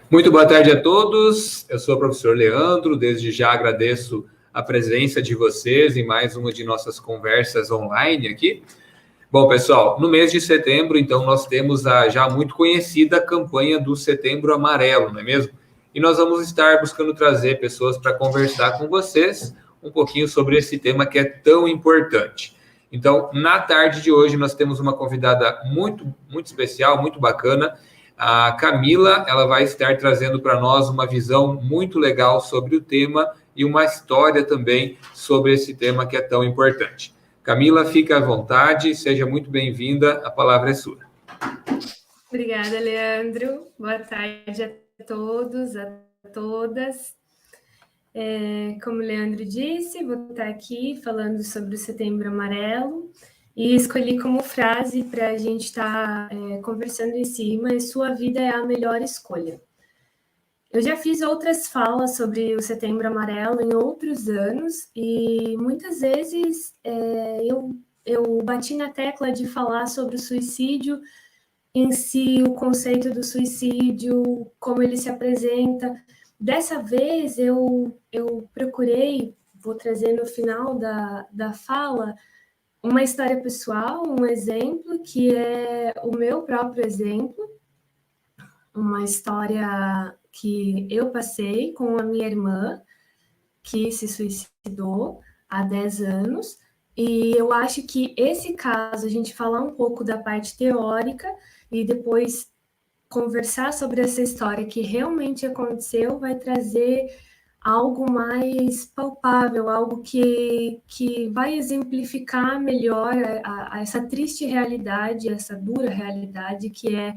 Muito boa tarde a todos. Eu sou o professor Leandro. Desde já agradeço a presença de vocês em mais uma de nossas conversas online aqui. Bom, pessoal, no mês de setembro, então, nós temos a já muito conhecida campanha do Setembro Amarelo, não é mesmo? E nós vamos estar buscando trazer pessoas para conversar com vocês um pouquinho sobre esse tema que é tão importante. Então, na tarde de hoje, nós temos uma convidada muito especial, muito bacana. A Camila, ela vai estar trazendo para nós uma visão muito legal sobre o tema e uma história também sobre esse tema que é tão importante. Camila, fica à vontade, seja muito bem-vinda, a palavra é sua. Obrigada, Leandro. Boa tarde a todos, a todas. Como o Leandro disse, vou estar aqui falando sobre o Setembro Amarelo e escolhi como frase para a gente estar conversando em cima: sua vida é a melhor escolha. Eu já fiz outras falas sobre o Setembro Amarelo em outros anos e muitas vezes eu bati na tecla de falar sobre o suicídio em si, o conceito do suicídio, como ele se apresenta. Dessa vez eu procurei, vou trazer no final da fala, uma história pessoal, um exemplo que é o meu próprio exemplo, uma história que eu passei com a minha irmã, que se suicidou há 10 anos, e eu acho que esse caso, a gente falar um pouco da parte teórica e depois conversar sobre essa história que realmente aconteceu, vai trazer algo mais palpável, algo que vai exemplificar melhor essa triste realidade, essa dura realidade que é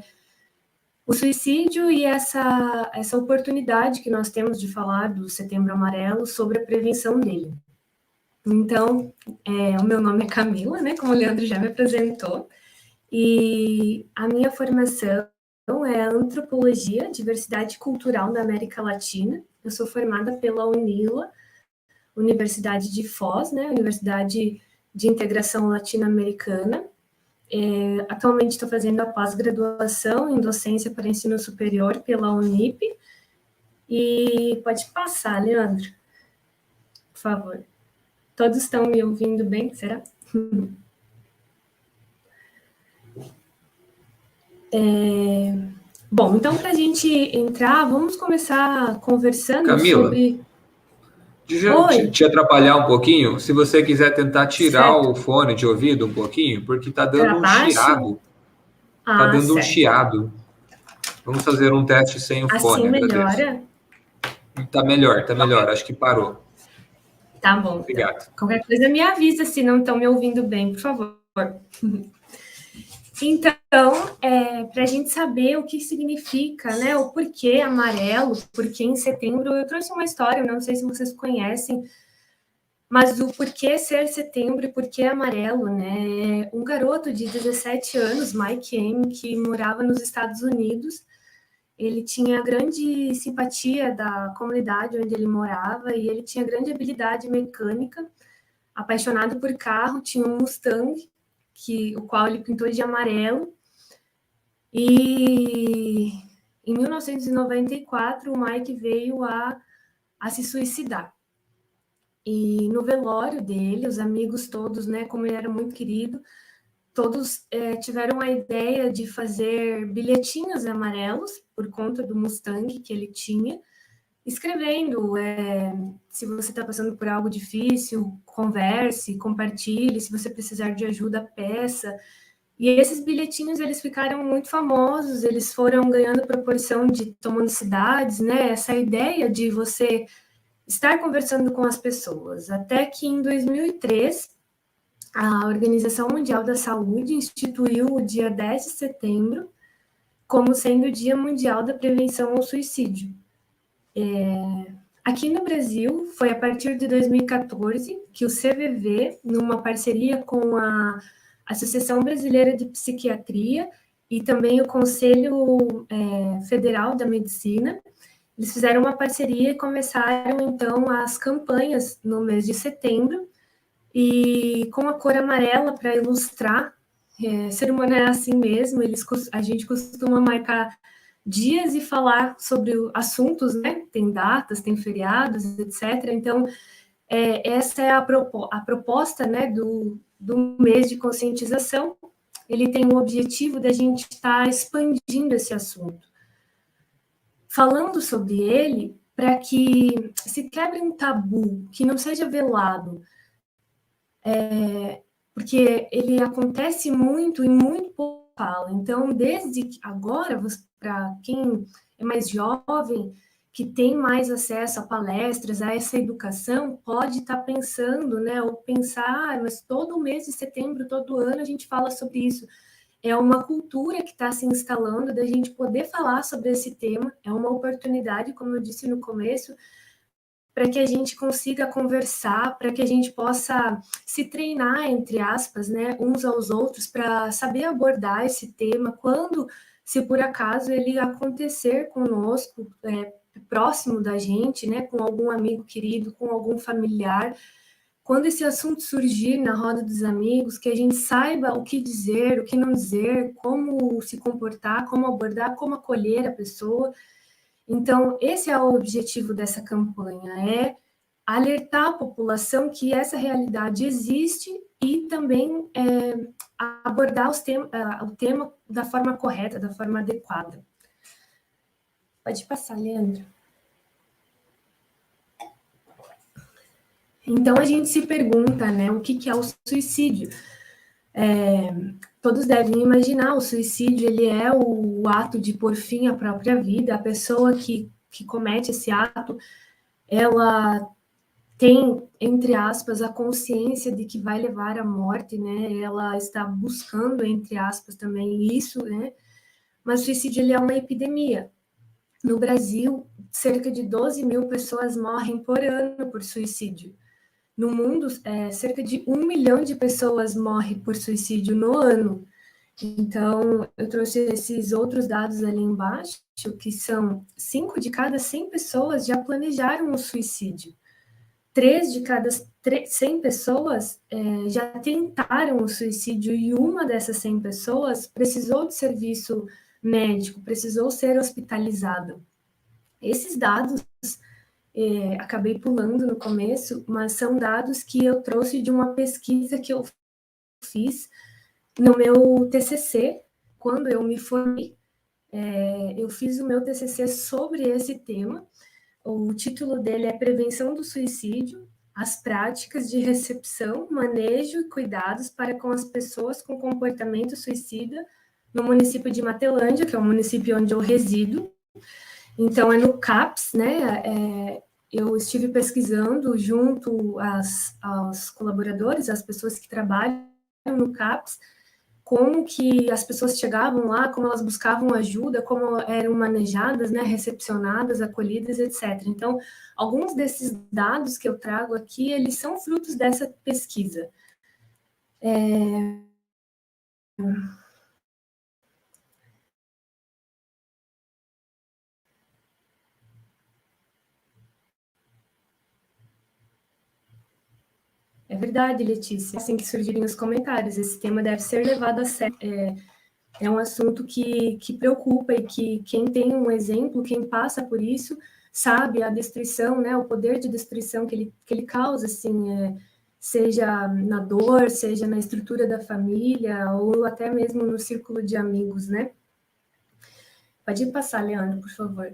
o suicídio e essa oportunidade que nós temos de falar do Setembro Amarelo sobre a prevenção dele. Então, o meu nome é Camila, né, como o Leandro já me apresentou, e a minha formação é Antropologia, Diversidade Cultural da América Latina. Eu sou formada pela UNILA, Universidade de Foz, né, Universidade de Integração Latino-Americana. Atualmente estou fazendo a pós-graduação em docência para ensino superior pela Unip. E pode passar, Leandro, por favor. Todos estão me ouvindo bem, será? Bom, então, para a gente entrar, vamos começar conversando Camila, sobre... deixa eu te atrapalhar um pouquinho. Se você quiser tentar tirar Certo. o fone de ouvido um pouquinho, porque está dando Para um baixo? chiado. Está dando um Certo. chiado. Vamos fazer um teste sem o fone, Assim agradeço. melhora? Está melhor, acho que parou. Tá bom. Obrigado. Então. Qualquer coisa me avisa se não estão me ouvindo bem, por favor. Então, para a gente saber o que significa, né, o porquê amarelo, porque em setembro eu trouxe uma história, não sei se vocês conhecem, mas o porquê ser setembro e porquê amarelo, né? Um garoto de 17 anos, Mike M., que morava nos Estados Unidos, ele tinha grande simpatia da comunidade onde ele morava e ele tinha grande habilidade mecânica, apaixonado por carro, tinha um Mustang, o qual ele pintou de amarelo. E em 1994, o Mike veio a se suicidar. E no velório dele, os amigos todos, né, como ele era muito querido, todos tiveram a ideia de fazer bilhetinhos amarelos por conta do Mustang que ele tinha, escrevendo, se você está passando por algo difícil, converse, compartilhe, se você precisar de ajuda, peça. E esses bilhetinhos, eles ficaram muito famosos, eles foram ganhando proporção de tomando cidades, né? Essa ideia de você estar conversando com as pessoas. Até que em 2003, a Organização Mundial da Saúde instituiu o dia 10 de setembro como sendo o Dia Mundial da Prevenção ao Suicídio. Aqui no Brasil, foi a partir de 2014 que o CVV, numa parceria com a Associação Brasileira de Psiquiatria e também o Conselho Federal da Medicina, eles fizeram uma parceria e começaram, então, as campanhas no mês de setembro, e com a cor amarela para ilustrar, ser humano é assim mesmo, a gente costuma marcar dias e falar sobre assuntos, né? Tem datas, tem feriados, etc. Então, essa é a proposta, né, do mês de conscientização. Ele tem o objetivo da gente estar expandindo esse assunto, falando sobre ele para que se quebre um tabu, que não seja velado, porque ele acontece muito e muito pouco fala. Então, desde agora, para quem é mais jovem, que tem mais acesso a palestras, a essa educação, pode estar pensando, né, ou pensar, mas todo mês de setembro, todo ano, a gente fala sobre isso. É uma cultura que está se instalando da gente poder falar sobre esse tema, é uma oportunidade, como eu disse no começo, para que a gente consiga conversar, para que a gente possa se treinar, entre aspas, né, uns aos outros, para saber abordar esse tema quando, se por acaso ele acontecer conosco, próximo da gente, né, com algum amigo querido, com algum familiar. Quando esse assunto surgir na roda dos amigos, que a gente saiba o que dizer, o que não dizer, como se comportar, como abordar, como acolher a pessoa. Então, esse é o objetivo dessa campanha, é alertar a população que essa realidade existe e também abordar o tema da forma correta, da forma adequada. Pode passar, Leandro. Então, a gente se pergunta, né, o que é o suicídio? Todos devem imaginar, o suicídio ele é o ato de pôr fim à própria vida. A pessoa que comete esse ato, ela tem, entre aspas, a consciência de que vai levar à morte, né? Ela está buscando, entre aspas, também isso, né? Mas o suicídio ele é uma epidemia. No Brasil, cerca de 12 mil pessoas morrem por ano por suicídio. No mundo, cerca de 1 milhão de pessoas morrem por suicídio no ano. Então, eu trouxe esses outros dados ali embaixo, que são 5 de cada 100 pessoas já planejaram o suicídio. 3 de cada 100 pessoas já tentaram o suicídio e uma dessas 100 pessoas precisou de serviço médico, precisou ser hospitalizada. Esses dados acabei pulando no começo, mas são dados que eu trouxe de uma pesquisa que eu fiz no meu TCC, quando eu me formei. Eu fiz o meu TCC sobre esse tema. O título dele é Prevenção do Suicídio, as práticas de recepção, manejo e cuidados para com as pessoas com comportamento suicida no município de Matelândia, que é o município onde eu resido. Então, é no CAPS, né? Eu estive pesquisando junto aos colaboradores, às pessoas que trabalham no CAPS, como que as pessoas chegavam lá, como elas buscavam ajuda, como eram manejadas, né, recepcionadas, acolhidas, etc. Então, alguns desses dados que eu trago aqui, eles são frutos dessa pesquisa. É verdade, Letícia. Assim que surgirem os comentários, esse tema deve ser levado a sério. É um assunto que preocupa e que quem tem um exemplo, quem passa por isso, sabe a destruição, né, o poder de destruição que ele causa, assim, seja na dor, seja na estrutura da família, ou até mesmo no círculo de amigos, né? Pode passar, Leandro, por favor.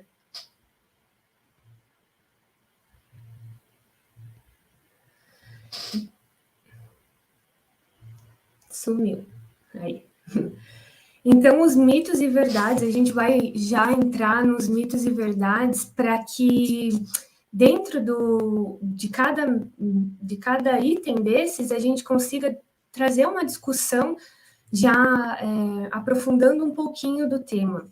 Sumiu. Aí. Então, os mitos e verdades, a gente vai já entrar nos mitos e verdades para que dentro de cada item desses a gente consiga trazer uma discussão já aprofundando um pouquinho do tema.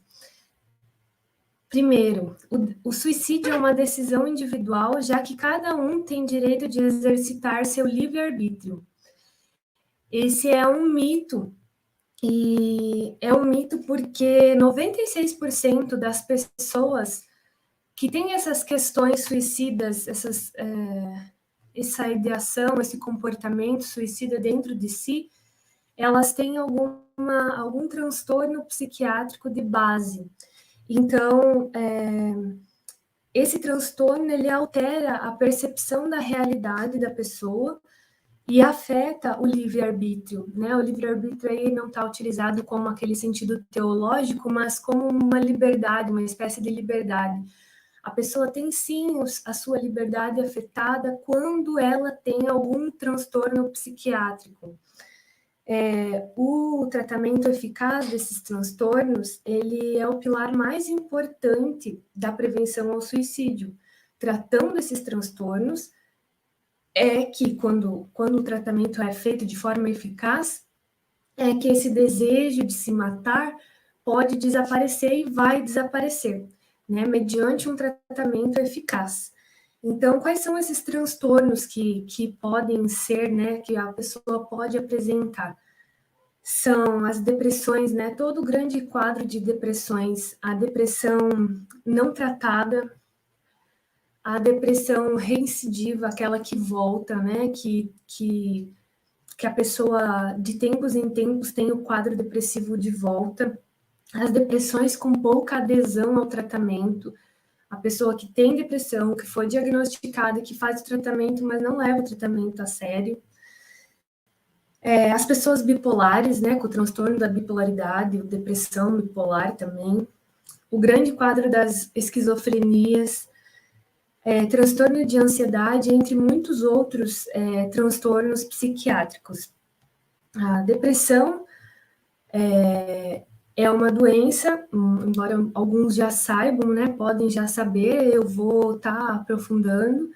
Primeiro, o suicídio é uma decisão individual, já que cada um tem direito de exercitar seu livre-arbítrio. Esse é um mito. E é um mito porque 96% das pessoas que têm essas questões suicidas, essa ideação, esse comportamento suicida dentro de si, elas têm algum transtorno psiquiátrico de base. Então, esse transtorno, ele altera a percepção da realidade da pessoa e afeta o livre-arbítrio, né? O livre-arbítrio aí não está utilizado como aquele sentido teológico, mas como uma liberdade, uma espécie de liberdade. A pessoa tem sim a sua liberdade afetada quando ela tem algum transtorno psiquiátrico. O tratamento eficaz desses transtornos, ele é o pilar mais importante da prevenção ao suicídio. Tratando esses transtornos, é que quando o tratamento é feito de forma eficaz, é que esse desejo de se matar pode desaparecer e vai desaparecer, né, mediante um tratamento eficaz. Então, quais são esses transtornos que podem ser, né, que a pessoa pode apresentar? São as depressões, né, todo o grande quadro de depressões, a depressão não tratada, a depressão reincidiva, aquela que volta, né, que a pessoa, de tempos em tempos, tem o quadro depressivo de volta, as depressões com pouca adesão ao tratamento, a pessoa que tem depressão, que foi diagnosticada, que faz o tratamento, mas não leva o tratamento a sério, as pessoas bipolares, né, com o transtorno da bipolaridade, depressão bipolar também, o grande quadro das esquizofrenias, transtorno de ansiedade, entre muitos outros transtornos psiquiátricos. A depressão é uma doença, embora alguns já saibam, né, podem já saber, eu vou estar aprofundando.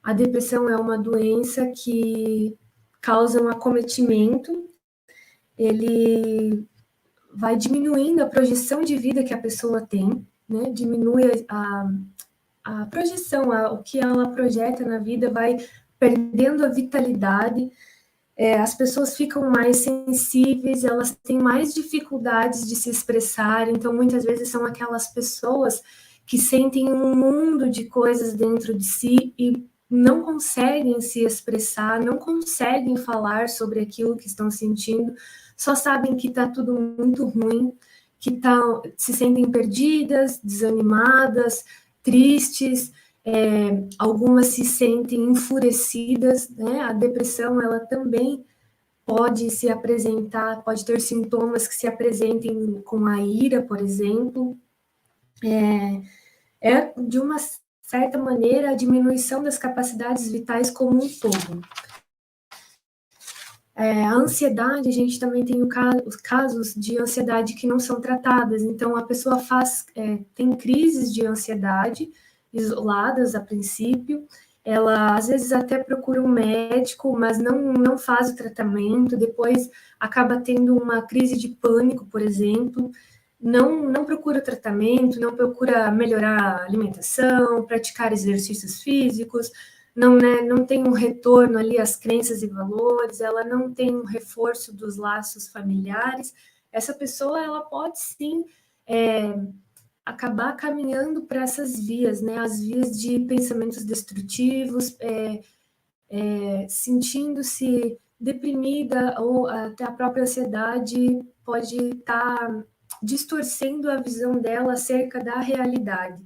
A depressão é uma doença que causa um acometimento, ele vai diminuindo a projeção de vida que a pessoa tem, né, diminui a projeção, o que ela projeta na vida vai perdendo a vitalidade, as pessoas ficam mais sensíveis, elas têm mais dificuldades de se expressar, então muitas vezes são aquelas pessoas que sentem um mundo de coisas dentro de si e não conseguem se expressar, não conseguem falar sobre aquilo que estão sentindo, só sabem que está tudo muito ruim, que se sentem perdidas, desanimadas, tristes, algumas se sentem enfurecidas, né? A depressão, ela também pode se apresentar, pode ter sintomas que se apresentem com a ira, por exemplo. De uma certa maneira, a diminuição das capacidades vitais como um todo. A ansiedade, a gente também tem os casos de ansiedade que não são tratadas, então a pessoa tem crises de ansiedade, isoladas a princípio, ela às vezes até procura um médico, mas não faz o tratamento, depois acaba tendo uma crise de pânico, por exemplo, não procura o tratamento, não procura melhorar a alimentação, praticar exercícios físicos, não tem um retorno ali às crenças e valores, ela não tem um reforço dos laços familiares, essa pessoa ela pode sim acabar caminhando para essas vias, né? As vias de pensamentos destrutivos, sentindo-se deprimida, ou até a própria ansiedade pode estar distorcendo a visão dela acerca da realidade.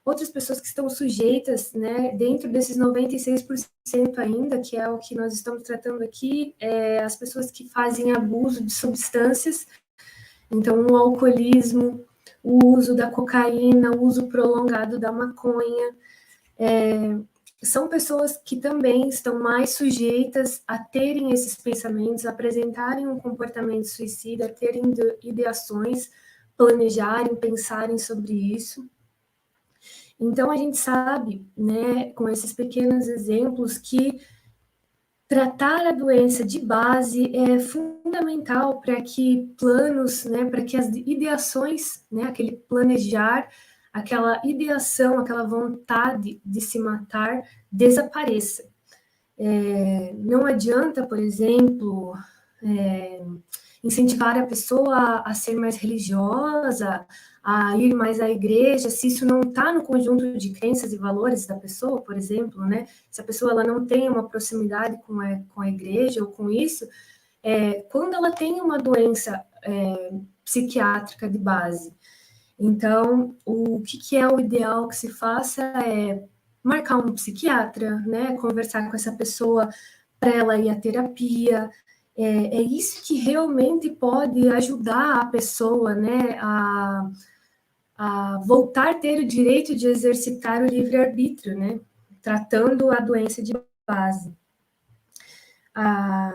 Outras pessoas que estão sujeitas, né, dentro desses 96% ainda, que é o que nós estamos tratando aqui, as pessoas que fazem abuso de substâncias, então o alcoolismo, o uso da cocaína, o uso prolongado da maconha, são pessoas que também estão mais sujeitas a terem esses pensamentos, a apresentarem um comportamento suicida, a terem ideações, planejarem, pensarem sobre isso. Então, a gente sabe, né, com esses pequenos exemplos, que tratar a doença de base é fundamental para que planos, né, para que as ideações, né, aquele planejar, aquela ideação, aquela vontade de se matar desapareça. Não adianta, por exemplo, incentivar a pessoa a ser mais religiosa, a ir mais à igreja, se isso não está no conjunto de crenças e valores da pessoa, por exemplo, né? Se a pessoa ela não tem uma proximidade com a igreja ou com isso, quando ela tem uma doença psiquiátrica de base, Então, o que é o ideal que se faça é marcar um psiquiatra, né? Conversar com essa pessoa para ela ir à terapia. É isso que realmente pode ajudar a pessoa, né, a voltar a ter o direito de exercitar o livre-arbítrio, né? Tratando a doença de base. A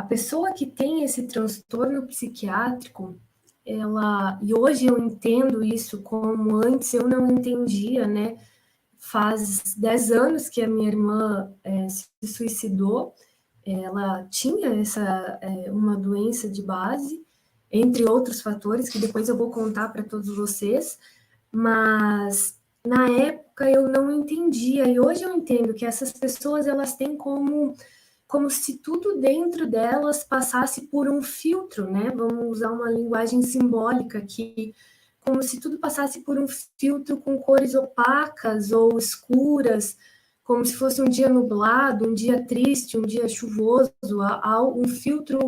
pessoa que tem esse transtorno psiquiátrico, e hoje eu entendo isso como antes eu não entendia, né? Faz 10 anos que a minha irmã se suicidou, ela tinha uma doença de base, entre outros fatores, que depois eu vou contar para todos vocês, mas na época eu não entendia, e hoje eu entendo que essas pessoas, elas têm como se tudo dentro delas passasse por um filtro, né? Vamos usar uma linguagem simbólica aqui, como se tudo passasse por um filtro com cores opacas ou escuras, como se fosse um dia nublado, um dia triste, um dia chuvoso, um filtro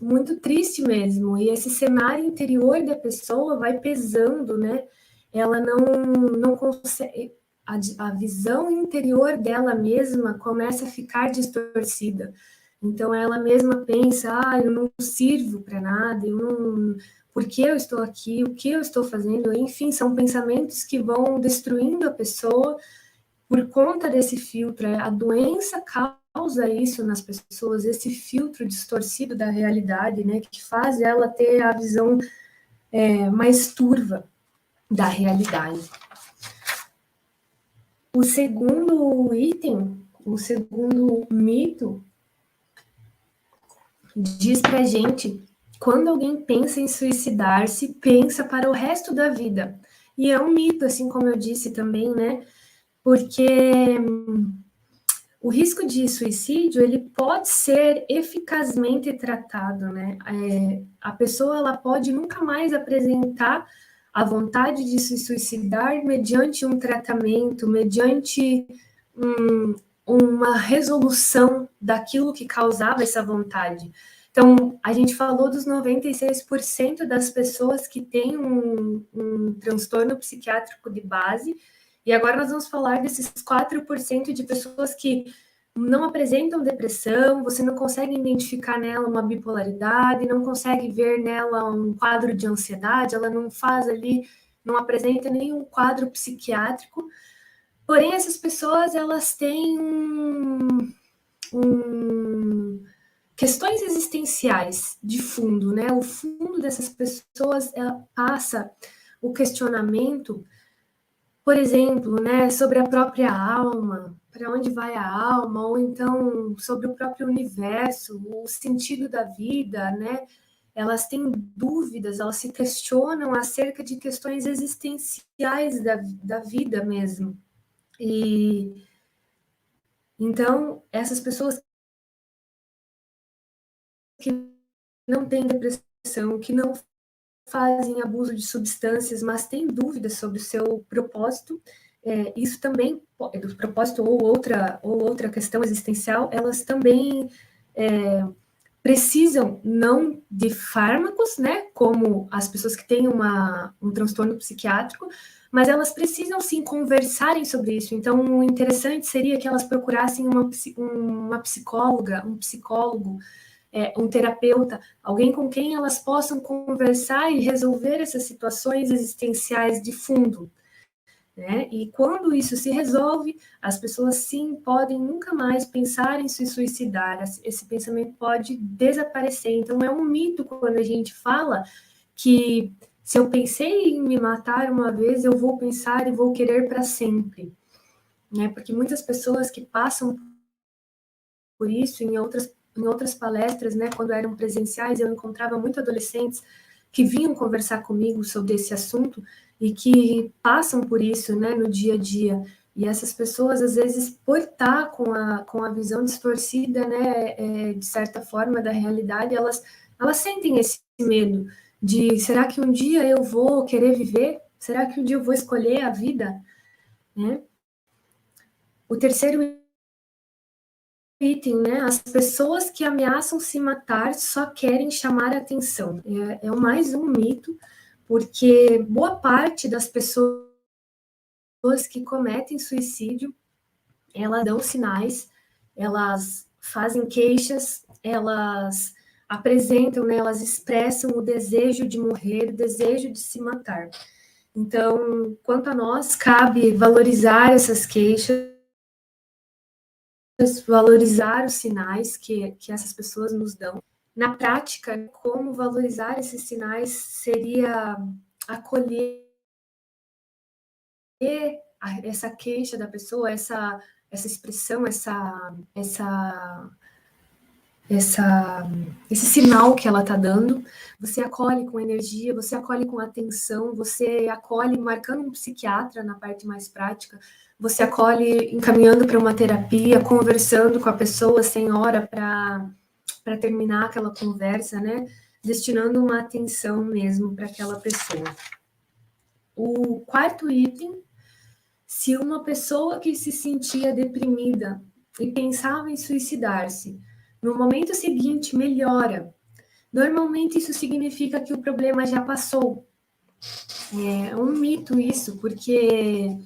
muito triste mesmo. E esse cenário interior da pessoa vai pesando, né? Ela não consegue, a visão interior dela mesma começa a ficar distorcida. Então ela mesma pensa, eu não sirvo para nada, eu não, por que eu estou aqui, o que eu estou fazendo? Enfim, são pensamentos que vão destruindo a pessoa por conta desse filtro. A doença causa isso nas pessoas, esse filtro distorcido da realidade, né, que faz ela ter a visão mais turva da realidade. O segundo item, o segundo mito, diz pra gente, quando alguém pensa em suicidar-se, pensa para o resto da vida. E é um mito, assim como eu disse também, né? Porque o risco de suicídio, ele pode ser eficazmente tratado, né? A pessoa, ela pode nunca mais apresentar a vontade de se suicidar mediante um tratamento, mediante uma resolução daquilo que causava essa vontade. Então, a gente falou dos 96% das pessoas que têm um transtorno psiquiátrico de base, e agora nós vamos falar desses 4% de pessoas que não apresentam depressão, você não consegue identificar nela uma bipolaridade, não consegue ver nela um quadro de ansiedade, ela não faz ali, não apresenta nenhum quadro psiquiátrico. Porém, essas pessoas, elas têm questões existenciais de fundo, né? O fundo dessas pessoas passa o questionamento, por exemplo, né, sobre a própria alma, para onde vai a alma, ou então sobre o próprio universo, o sentido da vida, né? Elas têm dúvidas, elas se questionam acerca de questões existenciais da vida mesmo. E então, essas pessoas que não têm depressão, que não fazem abuso de substâncias, mas têm dúvidas sobre o seu propósito, isso também, do propósito ou outra questão existencial, elas também precisam não de fármacos, né, como as pessoas que têm um transtorno psiquiátrico, mas elas precisam sim conversarem sobre isso. Então, o interessante seria que elas procurassem uma psicóloga, um psicólogo, um terapeuta, alguém com quem elas possam conversar e resolver essas situações existenciais de fundo. Né? E quando isso se resolve, as pessoas sim podem nunca mais pensar em se suicidar, esse pensamento pode desaparecer. Então é um mito quando a gente fala que se eu pensei em me matar uma vez, eu vou pensar e vou querer para sempre. Né? Porque muitas pessoas que passam por isso em outras palestras, né, quando eram presenciais, eu encontrava muitos adolescentes que vinham conversar comigo sobre esse assunto e que passam por isso, né, no dia a dia. E essas pessoas, às vezes, por estar com a visão distorcida, né, de certa forma, da realidade, elas sentem esse medo de, será que um dia eu vou querer viver? Será que um dia eu vou escolher a vida? Né? O terceiro item, né? As pessoas que ameaçam se matar só querem chamar a atenção. É mais um mito, porque boa parte das pessoas que cometem suicídio, elas dão sinais, elas fazem queixas, elas apresentam, né, elas expressam o desejo de morrer, o desejo de se matar. Então, quanto a nós, cabe valorizar essas queixas, valorizar os sinais que essas pessoas nos dão. Na prática, como valorizar esses sinais seria acolher essa queixa da pessoa, essa expressão, esse sinal que ela está dando. Você acolhe com energia, você acolhe com atenção, você acolhe marcando um psiquiatra na parte mais prática, você acolhe encaminhando para uma terapia, conversando com a pessoa sem hora para terminar aquela conversa, né? Destinando uma atenção mesmo para aquela pessoa. O quarto item: se uma pessoa que se sentia deprimida e pensava em suicidar-se, no momento seguinte melhora, normalmente isso significa que o problema já passou. É um mito isso, porque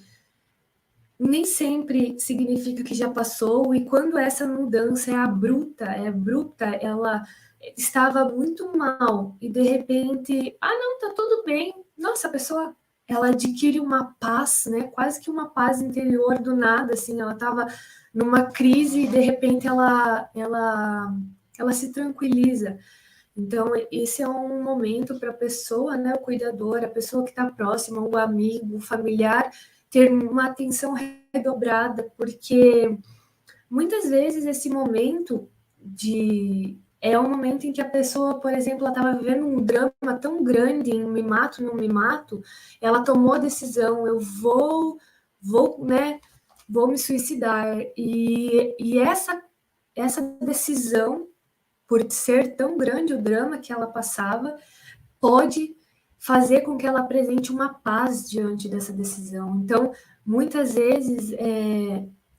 nem sempre significa que já passou, e quando essa mudança é abrupta, ela estava muito mal, e de repente, não, tá tudo bem. Nossa, a pessoa, ela adquire uma paz, né? Quase que uma paz interior do nada, assim, ela estava numa crise e de repente ela se tranquiliza. Então, esse é um momento para a pessoa, né, o cuidador, a pessoa que está próxima, o amigo, o familiar, ter uma atenção redobrada, porque muitas vezes esse momento é um momento em que a pessoa, por exemplo, ela estava vivendo um drama tão grande em me mato, não me mato, ela tomou a decisão, eu vou, né, vou me suicidar. E essa decisão, por ser tão grande o drama que ela passava, pode fazer com que ela apresente uma paz diante dessa decisão. Então, muitas vezes,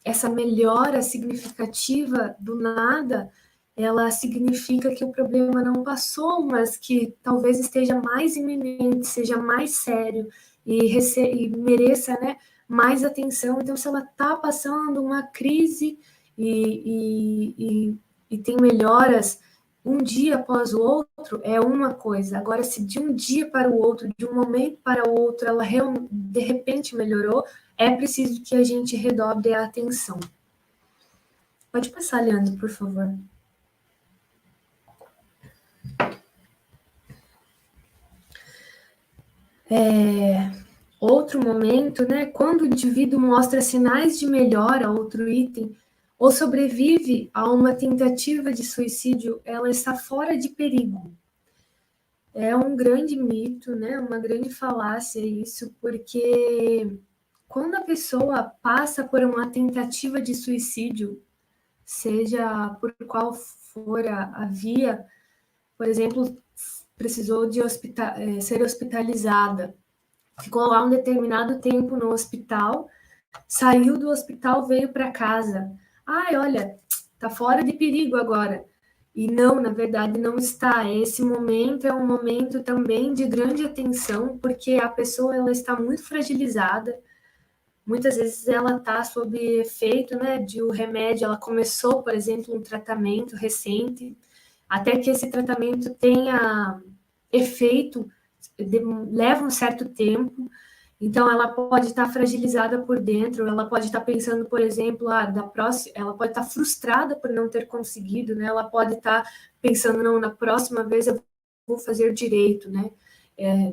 essa melhora significativa do nada, ela significa que o problema não passou, mas que talvez esteja mais iminente, seja mais sério e mereça, né, mais atenção. Então, se ela está passando uma crise e tem melhoras um dia após o outro, é uma coisa. Agora, se de um dia para o outro, de um momento para o outro, ela de repente melhorou, é preciso que a gente redobre a atenção. Pode passar, Leandro, por favor. Outro momento, né? Quando o indivíduo mostra sinais de melhora, outro item, ou sobrevive a uma tentativa de suicídio, ela está fora de perigo. É um grande mito, né? Uma grande falácia isso, porque quando a pessoa passa por uma tentativa de suicídio, seja por qual for a via, por exemplo, precisou de ser hospitalizada, ficou lá um determinado tempo no hospital, saiu do hospital, veio para casa. Olha, tá fora de perigo agora. E não, na verdade, não está. Esse momento é um momento também de grande atenção, porque a pessoa ela está muito fragilizada. Muitas vezes ela está sob efeito, né, de um remédio. Ela começou, por exemplo, um tratamento recente, até que esse tratamento tenha efeito, leva um certo tempo. Então, ela pode estar fragilizada por dentro, ela pode estar pensando, por exemplo, ela pode estar frustrada por não ter conseguido, né? Ela pode estar pensando, não, na próxima vez eu vou fazer direito, né?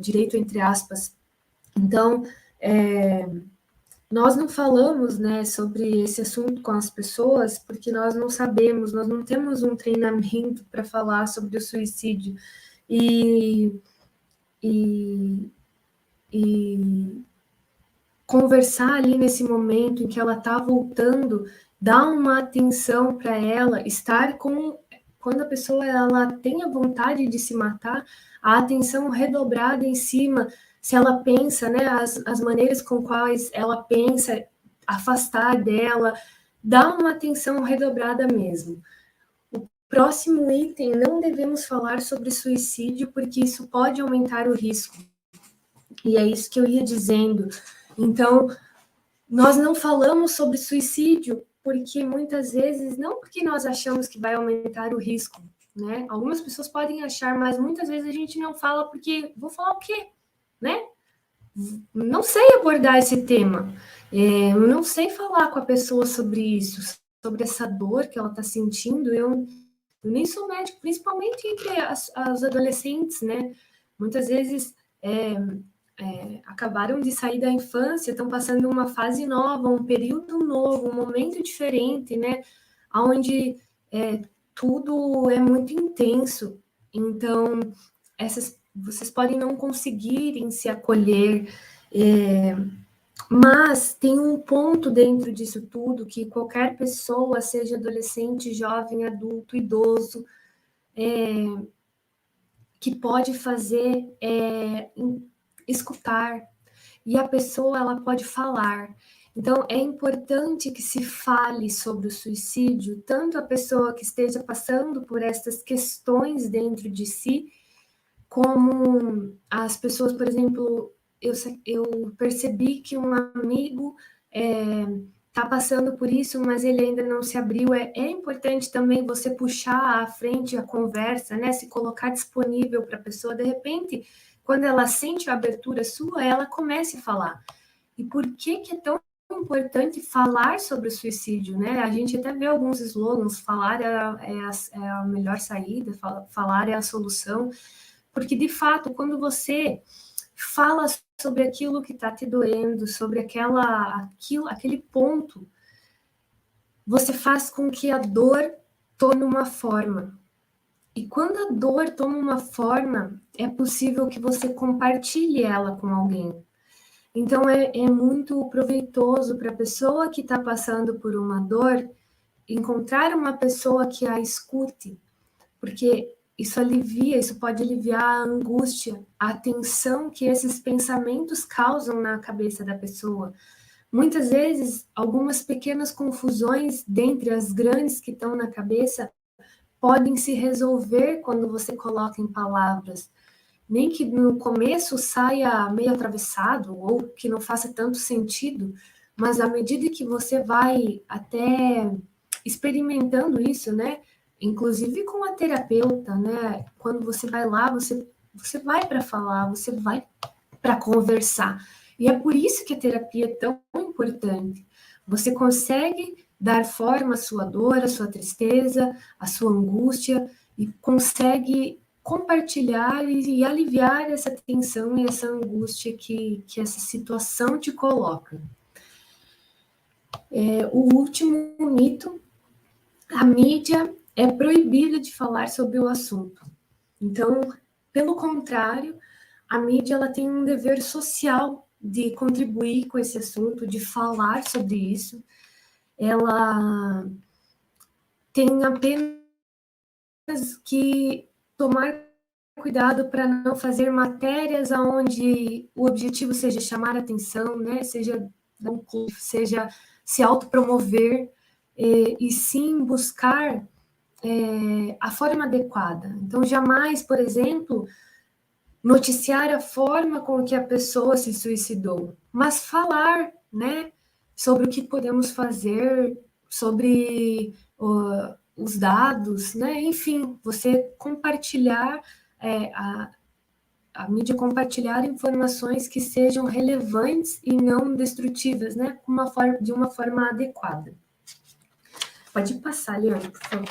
Direito entre aspas. Então, nós não falamos, né, sobre esse assunto com as pessoas porque nós não sabemos, nós não temos um treinamento para falar sobre o suicídio. E conversar ali nesse momento em que ela está voltando, dar uma atenção para ela, quando a pessoa ela tem a vontade de se matar, a atenção redobrada em cima, se ela pensa, né, as maneiras com quais ela pensa, afastar dela, dá uma atenção redobrada mesmo. O próximo item, não devemos falar sobre suicídio, porque isso pode aumentar o risco. E é isso que eu ia dizendo. Então, nós não falamos sobre suicídio porque muitas vezes, não porque nós achamos que vai aumentar o risco, né? Algumas pessoas podem achar, mas muitas vezes a gente não fala porque, vou falar o quê, né? Não sei abordar esse tema, eu não sei falar com a pessoa sobre isso, sobre essa dor que ela está sentindo. Eu nem sou médico, principalmente entre as adolescentes, né? Muitas vezes acabaram de sair da infância, estão passando uma fase nova, um período novo, um momento diferente, né? Onde tudo é muito intenso. Então, vocês podem não conseguirem se acolher, mas tem um ponto dentro disso tudo que qualquer pessoa, seja adolescente, jovem, adulto, idoso, que pode fazer escutar, e a pessoa ela pode falar. Então, é importante que se fale sobre o suicídio, tanto a pessoa que esteja passando por essas questões dentro de si, como as pessoas, por exemplo, eu percebi que um amigo está passando por isso, mas ele ainda não se abriu. É importante também você puxar à frente a conversa, né? Se colocar disponível para a pessoa. De repente, quando ela sente a abertura sua, ela comece a falar. E por que é tão importante falar sobre o suicídio, né? A gente até vê alguns slogans: falar é a melhor saída, falar é a solução. Porque, de fato, quando você fala sobre aquilo que está te doendo, sobre aquele ponto, você faz com que a dor tome uma forma. E quando a dor toma uma forma, é possível que você compartilhe ela com alguém. Então, é muito proveitoso para a pessoa que está passando por uma dor encontrar uma pessoa que a escute, porque isso pode aliviar a angústia, a tensão que esses pensamentos causam na cabeça da pessoa. Muitas vezes, algumas pequenas confusões dentre as grandes que estão na cabeça podem se resolver quando você coloca em palavras. Nem que no começo saia meio atravessado ou que não faça tanto sentido, mas à medida que você vai até experimentando isso, né? Inclusive com a terapeuta, né? Quando você vai lá, você vai para falar, você vai para conversar. E é por isso que a terapia é tão importante. Você consegue dar forma à sua dor, à sua tristeza, à sua angústia, e consegue compartilhar e aliviar essa tensão e essa angústia que essa situação te coloca. O último mito: a mídia é proibida de falar sobre o assunto. Então, pelo contrário, a mídia ela tem um dever social de contribuir com esse assunto, de falar sobre isso. Ela tem apenas que tomar cuidado para não fazer matérias onde o objetivo seja chamar atenção, né? Seja se autopromover, e sim buscar a forma adequada. Então, jamais, por exemplo, noticiar a forma com que a pessoa se suicidou, mas falar, né, sobre o que podemos fazer, sobre os dados, né, enfim, você compartilhar, a mídia compartilhar informações que sejam relevantes e não destrutivas, né, de uma forma adequada. Pode passar, Leandro, por favor.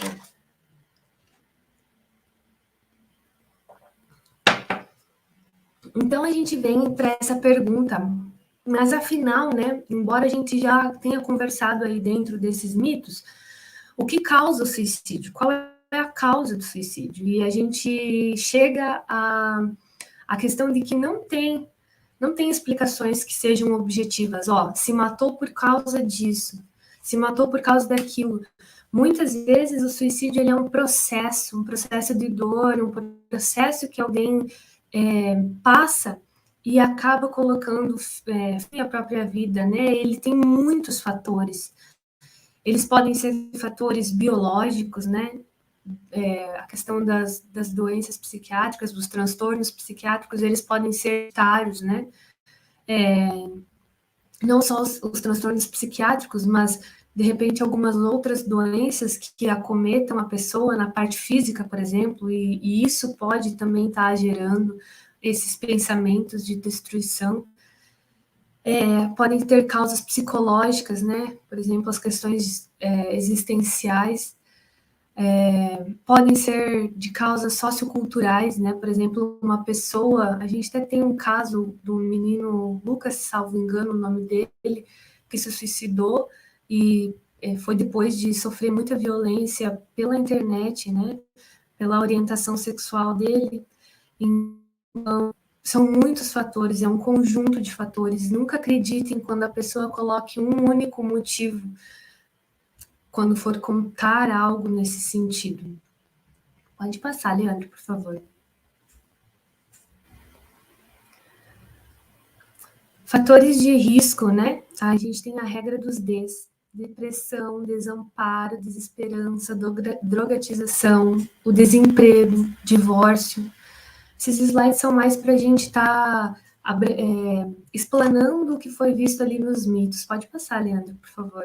Então, a gente vem para essa pergunta, mas afinal, né, embora a gente já tenha conversado aí dentro desses mitos, o que causa o suicídio? Qual é a causa do suicídio? E a gente chega à questão de que não tem explicações que sejam objetivas. Se matou por causa disso, se matou por causa daquilo. Muitas vezes o suicídio ele é um processo de dor, um processo que alguém passa e acaba colocando fim à própria vida, né? Ele tem muitos fatores. Eles podem ser fatores biológicos, né? A questão das doenças psiquiátricas, dos transtornos psiquiátricos, eles podem ser hereditários, né? Não só os transtornos psiquiátricos, mas, de repente, algumas outras doenças que acometam a pessoa na parte física, por exemplo, e isso pode também estar gerando esses pensamentos de destruição. Podem ter causas psicológicas, né? Por exemplo, as questões existenciais, podem ser de causas socioculturais, né? Por exemplo, uma pessoa, a gente até tem um caso do menino Lucas, salvo engano o nome dele, que se suicidou e foi depois de sofrer muita violência pela internet, né? Pela orientação sexual dele. Então, são muitos fatores, é um conjunto de fatores. Nunca acreditem quando a pessoa coloque um único motivo quando for contar algo nesse sentido. Pode passar, Leandro, por favor. Fatores de risco, né? A gente tem a regra dos Ds: depressão, desamparo, desesperança, drogatização, o desemprego, divórcio. Esses slides são mais para a gente estar explanando o que foi visto ali nos mitos. Pode passar, Leandro, por favor.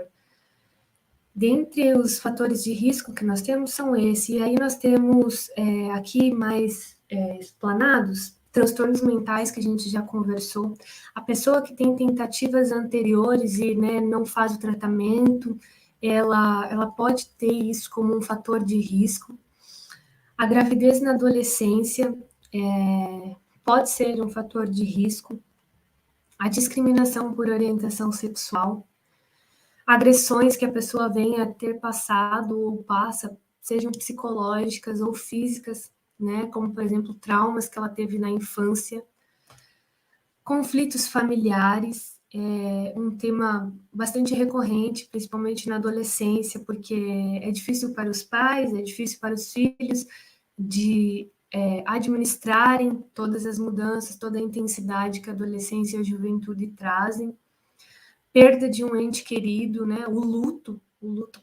Dentre os fatores de risco que nós temos são esses, e aí nós temos aqui mais explanados, transtornos mentais que a gente já conversou, a pessoa que tem tentativas anteriores e, né, não faz o tratamento, ela pode ter isso como um fator de risco. A gravidez na adolescência pode ser um fator de risco, a discriminação por orientação sexual, agressões que a pessoa venha a ter passado ou passa, sejam psicológicas ou físicas, né, como, por exemplo, traumas que ela teve na infância, conflitos familiares, um tema bastante recorrente, principalmente na adolescência, porque é difícil para os pais, é difícil para os filhos de administrarem todas as mudanças, toda a intensidade que a adolescência e a juventude trazem. Perda de um ente querido, né? O luto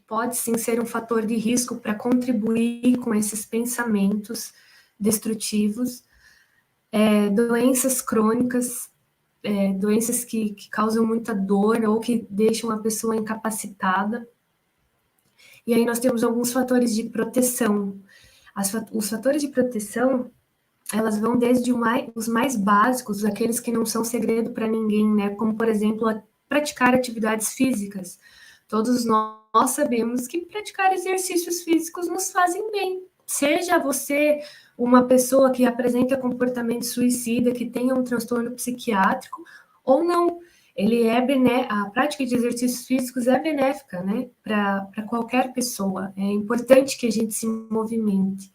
pode sim ser um fator de risco para contribuir com esses pensamentos destrutivos. Doenças crônicas, doenças que causam muita dor ou que deixam a pessoa incapacitada. E aí nós temos alguns fatores de proteção. Os fatores de proteção, elas vão desde os mais básicos, aqueles que não são segredo para ninguém, né? Como, por exemplo, praticar atividades físicas. Todos nós sabemos que praticar exercícios físicos nos fazem bem. Seja você uma pessoa que apresenta comportamento suicida, que tenha um transtorno psiquiátrico, ou não. A prática de exercícios físicos é benéfica, né? Para qualquer pessoa. É importante que a gente se movimente.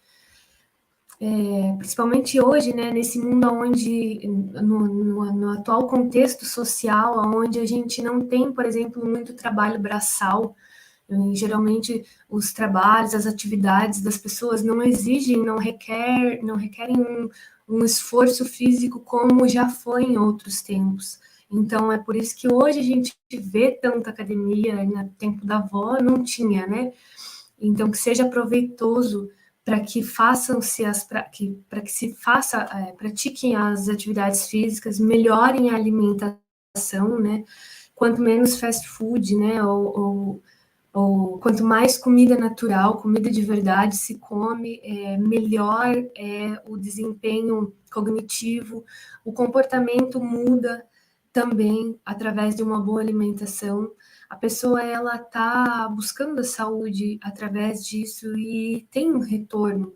Principalmente hoje, né, nesse mundo onde, no atual contexto social, onde a gente não tem, por exemplo, muito trabalho braçal, geralmente os trabalhos, as atividades das pessoas não exigem, não requerem um esforço físico como já foi em outros tempos. Então, é por isso que hoje a gente vê tanta academia, no tempo da avó não tinha, né? Então, que seja proveitoso para que pratiquem as atividades físicas, melhorem a alimentação, né? Quanto menos fast food, né? Ou quanto mais comida natural, comida de verdade se come, melhor é o desempenho cognitivo, o comportamento muda também através de uma boa alimentação. A pessoa ela está buscando a saúde através disso e tem um retorno.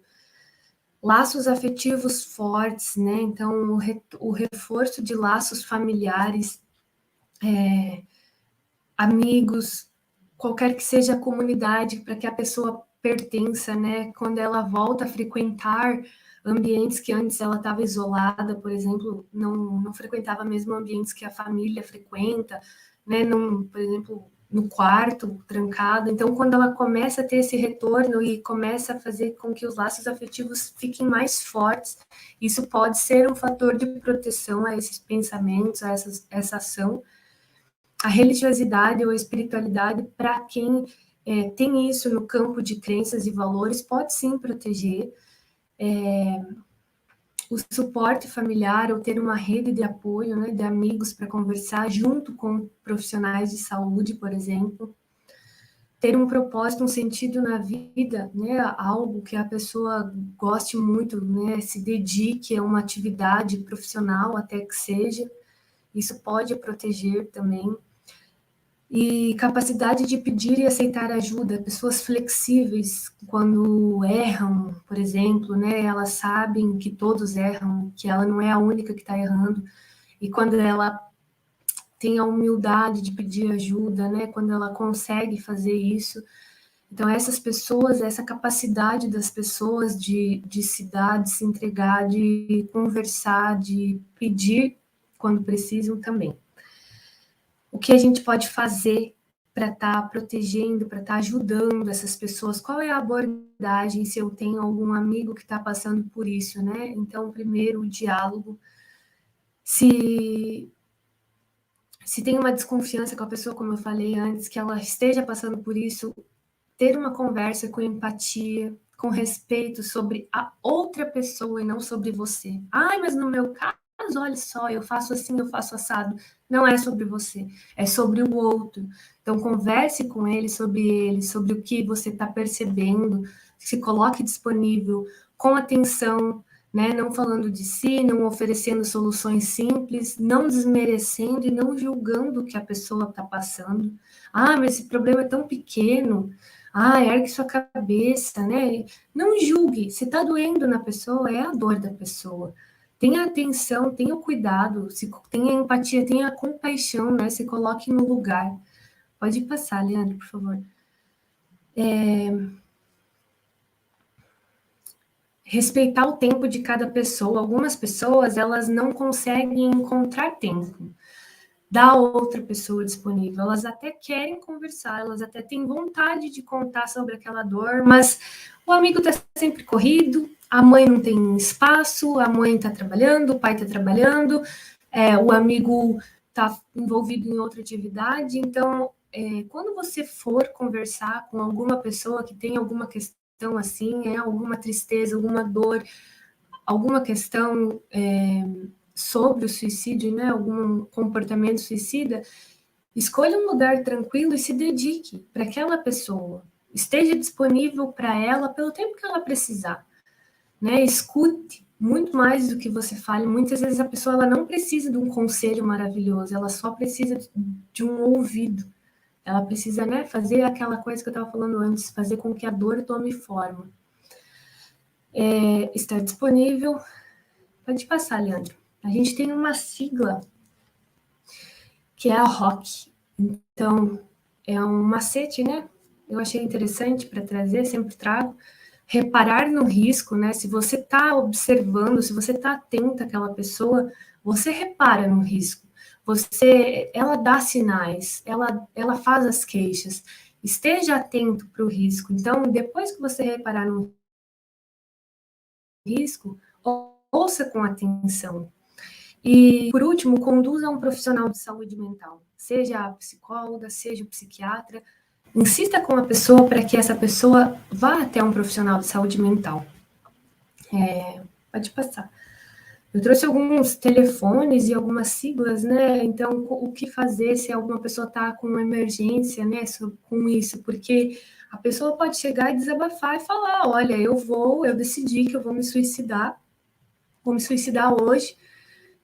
Laços afetivos fortes, né? Então, o reforço de laços familiares, amigos, qualquer que seja a comunidade para que a pessoa pertença, né? Quando ela volta a frequentar ambientes que antes ela estava isolada, por exemplo, não frequentava mesmo ambientes que a família frequenta, né? Por exemplo, no quarto, trancado. Então, quando ela começa a ter esse retorno e começa a fazer com que os laços afetivos fiquem mais fortes, isso pode ser um fator de proteção a esses pensamentos, essa ação. A religiosidade ou a espiritualidade, para quem tem isso no campo de crenças e valores, pode sim proteger. O suporte familiar ou ter uma rede de apoio, né, de amigos para conversar junto com profissionais de saúde, por exemplo. Ter um propósito, um sentido na vida, né, algo que a pessoa goste muito, né, se dedique a uma atividade profissional, até que seja, isso pode proteger também. E capacidade de pedir e aceitar ajuda, pessoas flexíveis quando erram, por exemplo, né, elas sabem que todos erram, que ela não é a única que está errando, e quando ela tem a humildade de pedir ajuda, né, quando ela consegue fazer isso. Então, essas pessoas, essa capacidade das pessoas de se dar, de se entregar, de conversar, de pedir quando precisam também. O que a gente pode fazer para estar protegendo, para estar ajudando essas pessoas? Qual é a abordagem se eu tenho algum amigo que está passando por isso, né? Então, primeiro, o diálogo. Se tem uma desconfiança com a pessoa, como eu falei antes, que ela esteja passando por isso, ter uma conversa com empatia, com respeito sobre a outra pessoa e não sobre você. Ai, mas no meu caso, olha só, eu faço assim, eu faço assado. Não é sobre você, é sobre o outro. Então, converse com ele, sobre o que você está percebendo, se coloque disponível, com atenção, né? Não falando de si, não oferecendo soluções simples, não desmerecendo e não julgando o que a pessoa está passando. Ah, mas esse problema é tão pequeno. Ah, ergue sua cabeça, né? Não julgue. Se está doendo na pessoa, é a dor da pessoa. Tenha atenção, tenha o cuidado, tenha empatia, tenha compaixão, né? Se coloque no lugar. Pode passar, Leandro, por favor. Respeitar o tempo de cada pessoa. Algumas pessoas, elas não conseguem encontrar tempo da outra pessoa disponível. Elas até querem conversar, elas até têm vontade de contar sobre aquela dor, mas o amigo está sempre corrido, a mãe não tem espaço, a mãe está trabalhando, o pai está trabalhando, o amigo está envolvido em outra atividade. Então, quando você for conversar com alguma pessoa que tem alguma questão assim, alguma tristeza, alguma dor, alguma questão sobre o suicídio, né, algum comportamento suicida, escolha um lugar tranquilo e se dedique para aquela pessoa. Esteja disponível para ela pelo tempo que ela precisar. Né? Escute muito mais do que você fale. Muitas vezes a pessoa ela não precisa de um conselho maravilhoso, ela só precisa de um ouvido. Ela precisa, né, fazer aquela coisa que eu estava falando antes, fazer com que a dor tome forma. Estar disponível. Pode passar, Leandro. A gente tem uma sigla que é a ROC. Então, é um macete, né? Eu achei interessante para trazer, sempre trago. Reparar no risco, né? Se você está observando, se você está atento àquela pessoa, você repara no risco. Ela dá sinais, ela faz as queixas. Esteja atento para o risco. Então, depois que você reparar no risco, ouça com atenção. E, por último, conduza a um profissional de saúde mental, seja a psicóloga, seja o psiquiatra. Insista com a pessoa para que essa pessoa vá até um profissional de saúde mental. Pode passar. Eu trouxe alguns telefones e algumas siglas, né? Então, o que fazer se alguma pessoa está com uma emergência, né? Com isso, porque a pessoa pode chegar e desabafar e falar: olha, eu decidi que eu vou me suicidar hoje,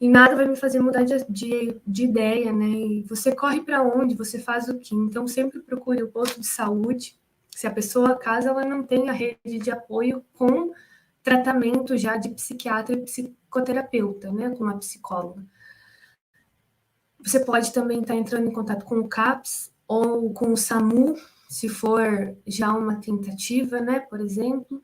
e nada vai me fazer mudar de ideia, né? E você corre para onde? Você faz o quê? Então, sempre procure o posto de saúde. Se a pessoa, caso ela não tenha rede de apoio com tratamento já de psiquiatra e psicoterapeuta, né? Com uma psicóloga. Você pode também estar entrando em contato com o CAPS ou com o SAMU, se for já uma tentativa, né? Por exemplo,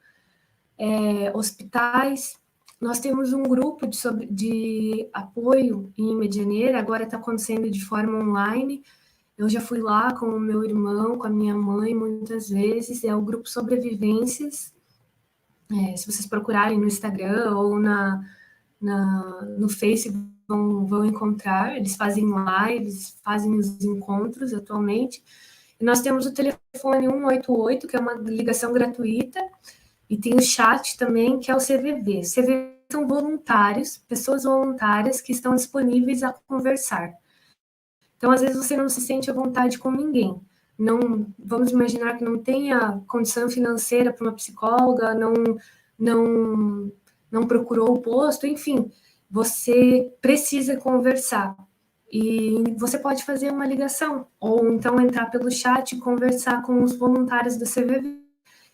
hospitais. Nós temos um grupo de apoio em Medianeira, agora está acontecendo de forma online. Eu já fui lá com o meu irmão, com a minha mãe, muitas vezes. É o grupo Sobrevivências. Se vocês procurarem no Instagram ou no Face, vão encontrar. Eles fazem lives, fazem os encontros atualmente. Nós temos o telefone 188, que é uma ligação gratuita, e tem o chat também, que é o CVV. CVV são voluntários, pessoas voluntárias que estão disponíveis a conversar. Então, às vezes, você não se sente à vontade com ninguém. Não, vamos imaginar que não tenha condição financeira para uma psicóloga, não procurou o posto, enfim, você precisa conversar. E você pode fazer uma ligação, ou então entrar pelo chat e conversar com os voluntários do CVV.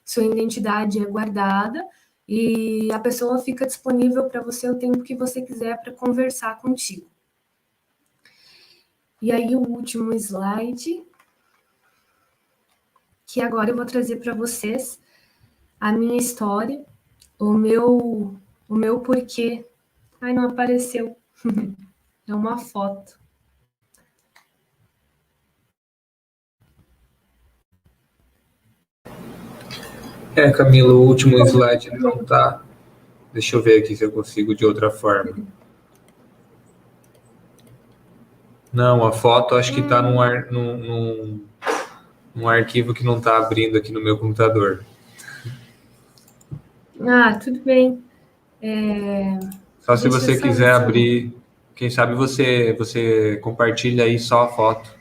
Sua identidade é guardada e a pessoa fica disponível para você o tempo que você quiser para conversar contigo. E aí, o último slide, que agora eu vou trazer para vocês a minha história, o meu porquê. Ai, não apareceu. É uma foto. Camila, o último slide não tá. Deixa eu ver aqui se eu consigo de outra forma. Não, a foto acho que está num arquivo que não está abrindo aqui no meu computador. Ah, tudo bem. Só se você quiser abrir, quem sabe você compartilha aí só a foto.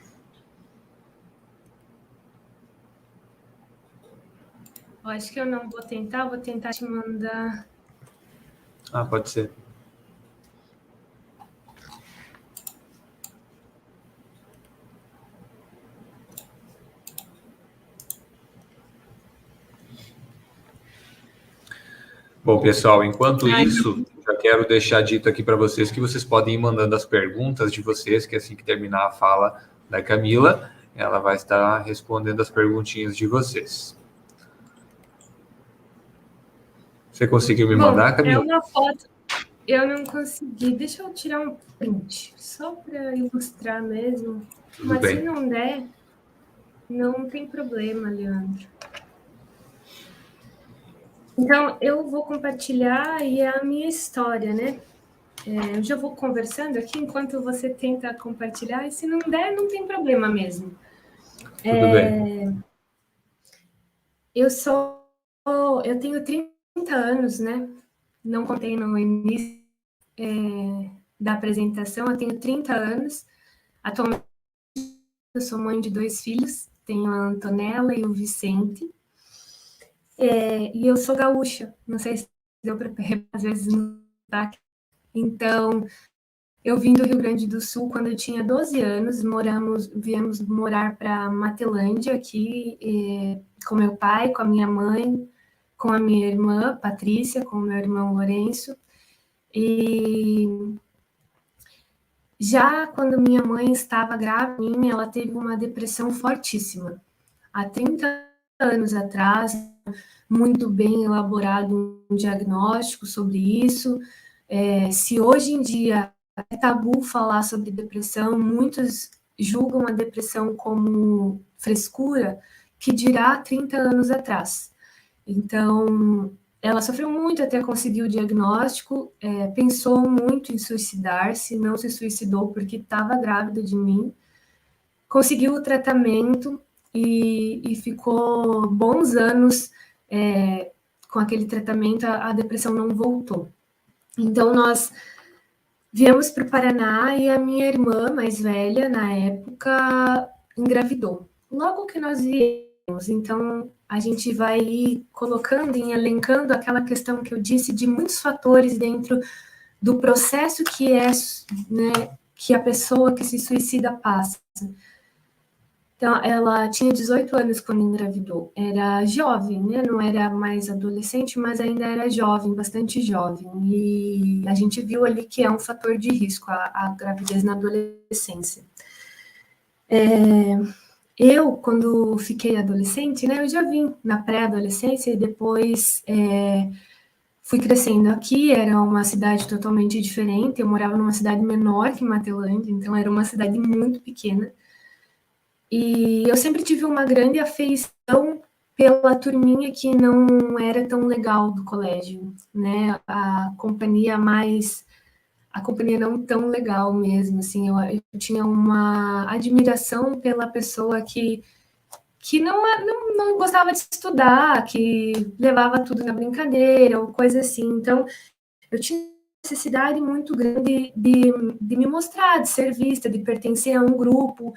Acho que eu não vou tentar te mandar. Ah, pode ser. Bom, pessoal, enquanto isso, já quero deixar dito aqui para vocês que vocês podem ir mandando as perguntas de vocês, que assim que terminar a fala da Camila, ela vai estar respondendo as perguntinhas de vocês. Você conseguiu me mandar, Camila? É uma foto. Eu não consegui. Deixa eu tirar um print, só para ilustrar mesmo. Tudo Mas bem. se não der, não tem problema, Leandro. Então, eu vou compartilhar aí a minha história, né? Eu já vou conversando aqui enquanto você tenta compartilhar, e se não der, não tem problema mesmo. Tudo bem. Eu tenho 30 anos, né? Não contei no início da apresentação, eu tenho 30 anos. Atualmente, eu sou mãe de 2 filhos, tenho a Antonella e o Vicente. E eu sou gaúcha, não sei se deu para às vezes não tá. Então, eu vim do Rio Grande do Sul quando eu tinha 12 anos, viemos morar para Matelândia aqui, com meu pai, com a minha mãe, com a minha irmã Patrícia, com o meu irmão Lourenço. E já quando minha mãe estava grávida, ela teve uma depressão fortíssima. Há 30 anos atrás, muito bem elaborado um diagnóstico sobre isso. Se hoje em dia é tabu falar sobre depressão, muitos julgam a depressão como frescura, que dirá 30 anos atrás. Então, ela sofreu muito até conseguir o diagnóstico, pensou muito em suicidar-se, não se suicidou porque estava grávida de mim, conseguiu o tratamento e ficou bons anos com aquele tratamento, a depressão não voltou. Então, nós viemos para o Paraná e a minha irmã mais velha, na época, engravidou. Logo que nós viemos, então, a gente vai ir colocando e elencando aquela questão que eu disse de muitos fatores dentro do processo que né, que a pessoa que se suicida passa. Então, ela tinha 18 anos quando engravidou. Era jovem, né? Não era mais adolescente, mas ainda era jovem, bastante jovem. E a gente viu ali que é um fator de risco, a gravidez na adolescência. Eu, quando fiquei adolescente, né? Eu já vim na pré-adolescência e depois fui crescendo aqui. Era uma cidade totalmente diferente. Eu morava numa cidade menor que Matelândia, então era uma cidade muito pequena. E eu sempre tive uma grande afeição pela turminha que não era tão legal do colégio, né? A companhia não tão legal mesmo, assim. Eu tinha uma admiração pela pessoa que que não gostava de estudar, que levava tudo na brincadeira ou coisa assim. Então, eu tinha necessidade muito grande de me mostrar, de ser vista, de pertencer a um grupo.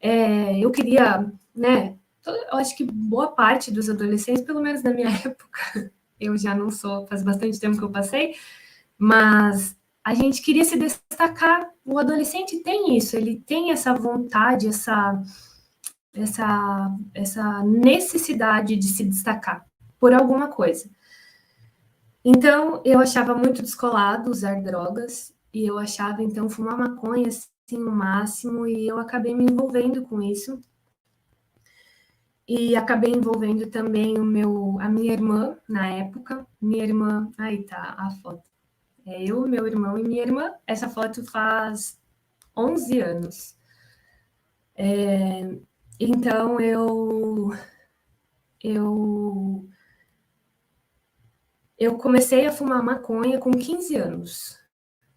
Eu queria, né? Eu acho que boa parte dos adolescentes, pelo menos na minha época, eu já não sou, faz bastante tempo que eu passei, mas a gente queria se destacar. O adolescente tem isso, ele tem essa vontade, essa necessidade de se destacar por alguma coisa. Então, eu achava muito descolado usar drogas, e eu achava, então, fumar maconha, assim, o máximo, e eu acabei me envolvendo com isso. E acabei envolvendo também a minha irmã, na época. Minha irmã, aí tá a foto. Eu, meu irmão e minha irmã. Essa foto faz 11 anos. Então, eu comecei a fumar maconha com 15 anos,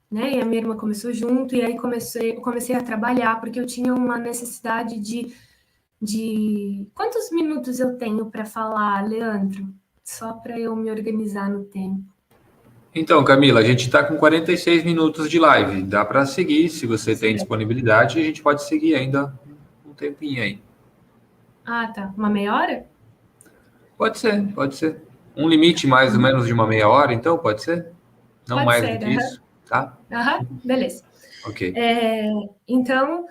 né? E a minha irmã começou junto, e aí comecei a trabalhar, porque eu tinha uma necessidade de... Quantos minutos eu tenho para falar, Leandro? Só para eu me organizar no tempo. Então, Camila, a gente está com 46 minutos de live. Dá para seguir, se você tem Sim. disponibilidade, a gente pode seguir ainda um tempinho aí. Ah, tá. Uma meia hora? Pode ser, pode ser. Um limite mais ou menos de uma meia hora, então, pode ser? Não Pode mais do ser, que isso, tá? beleza. Ok. Então,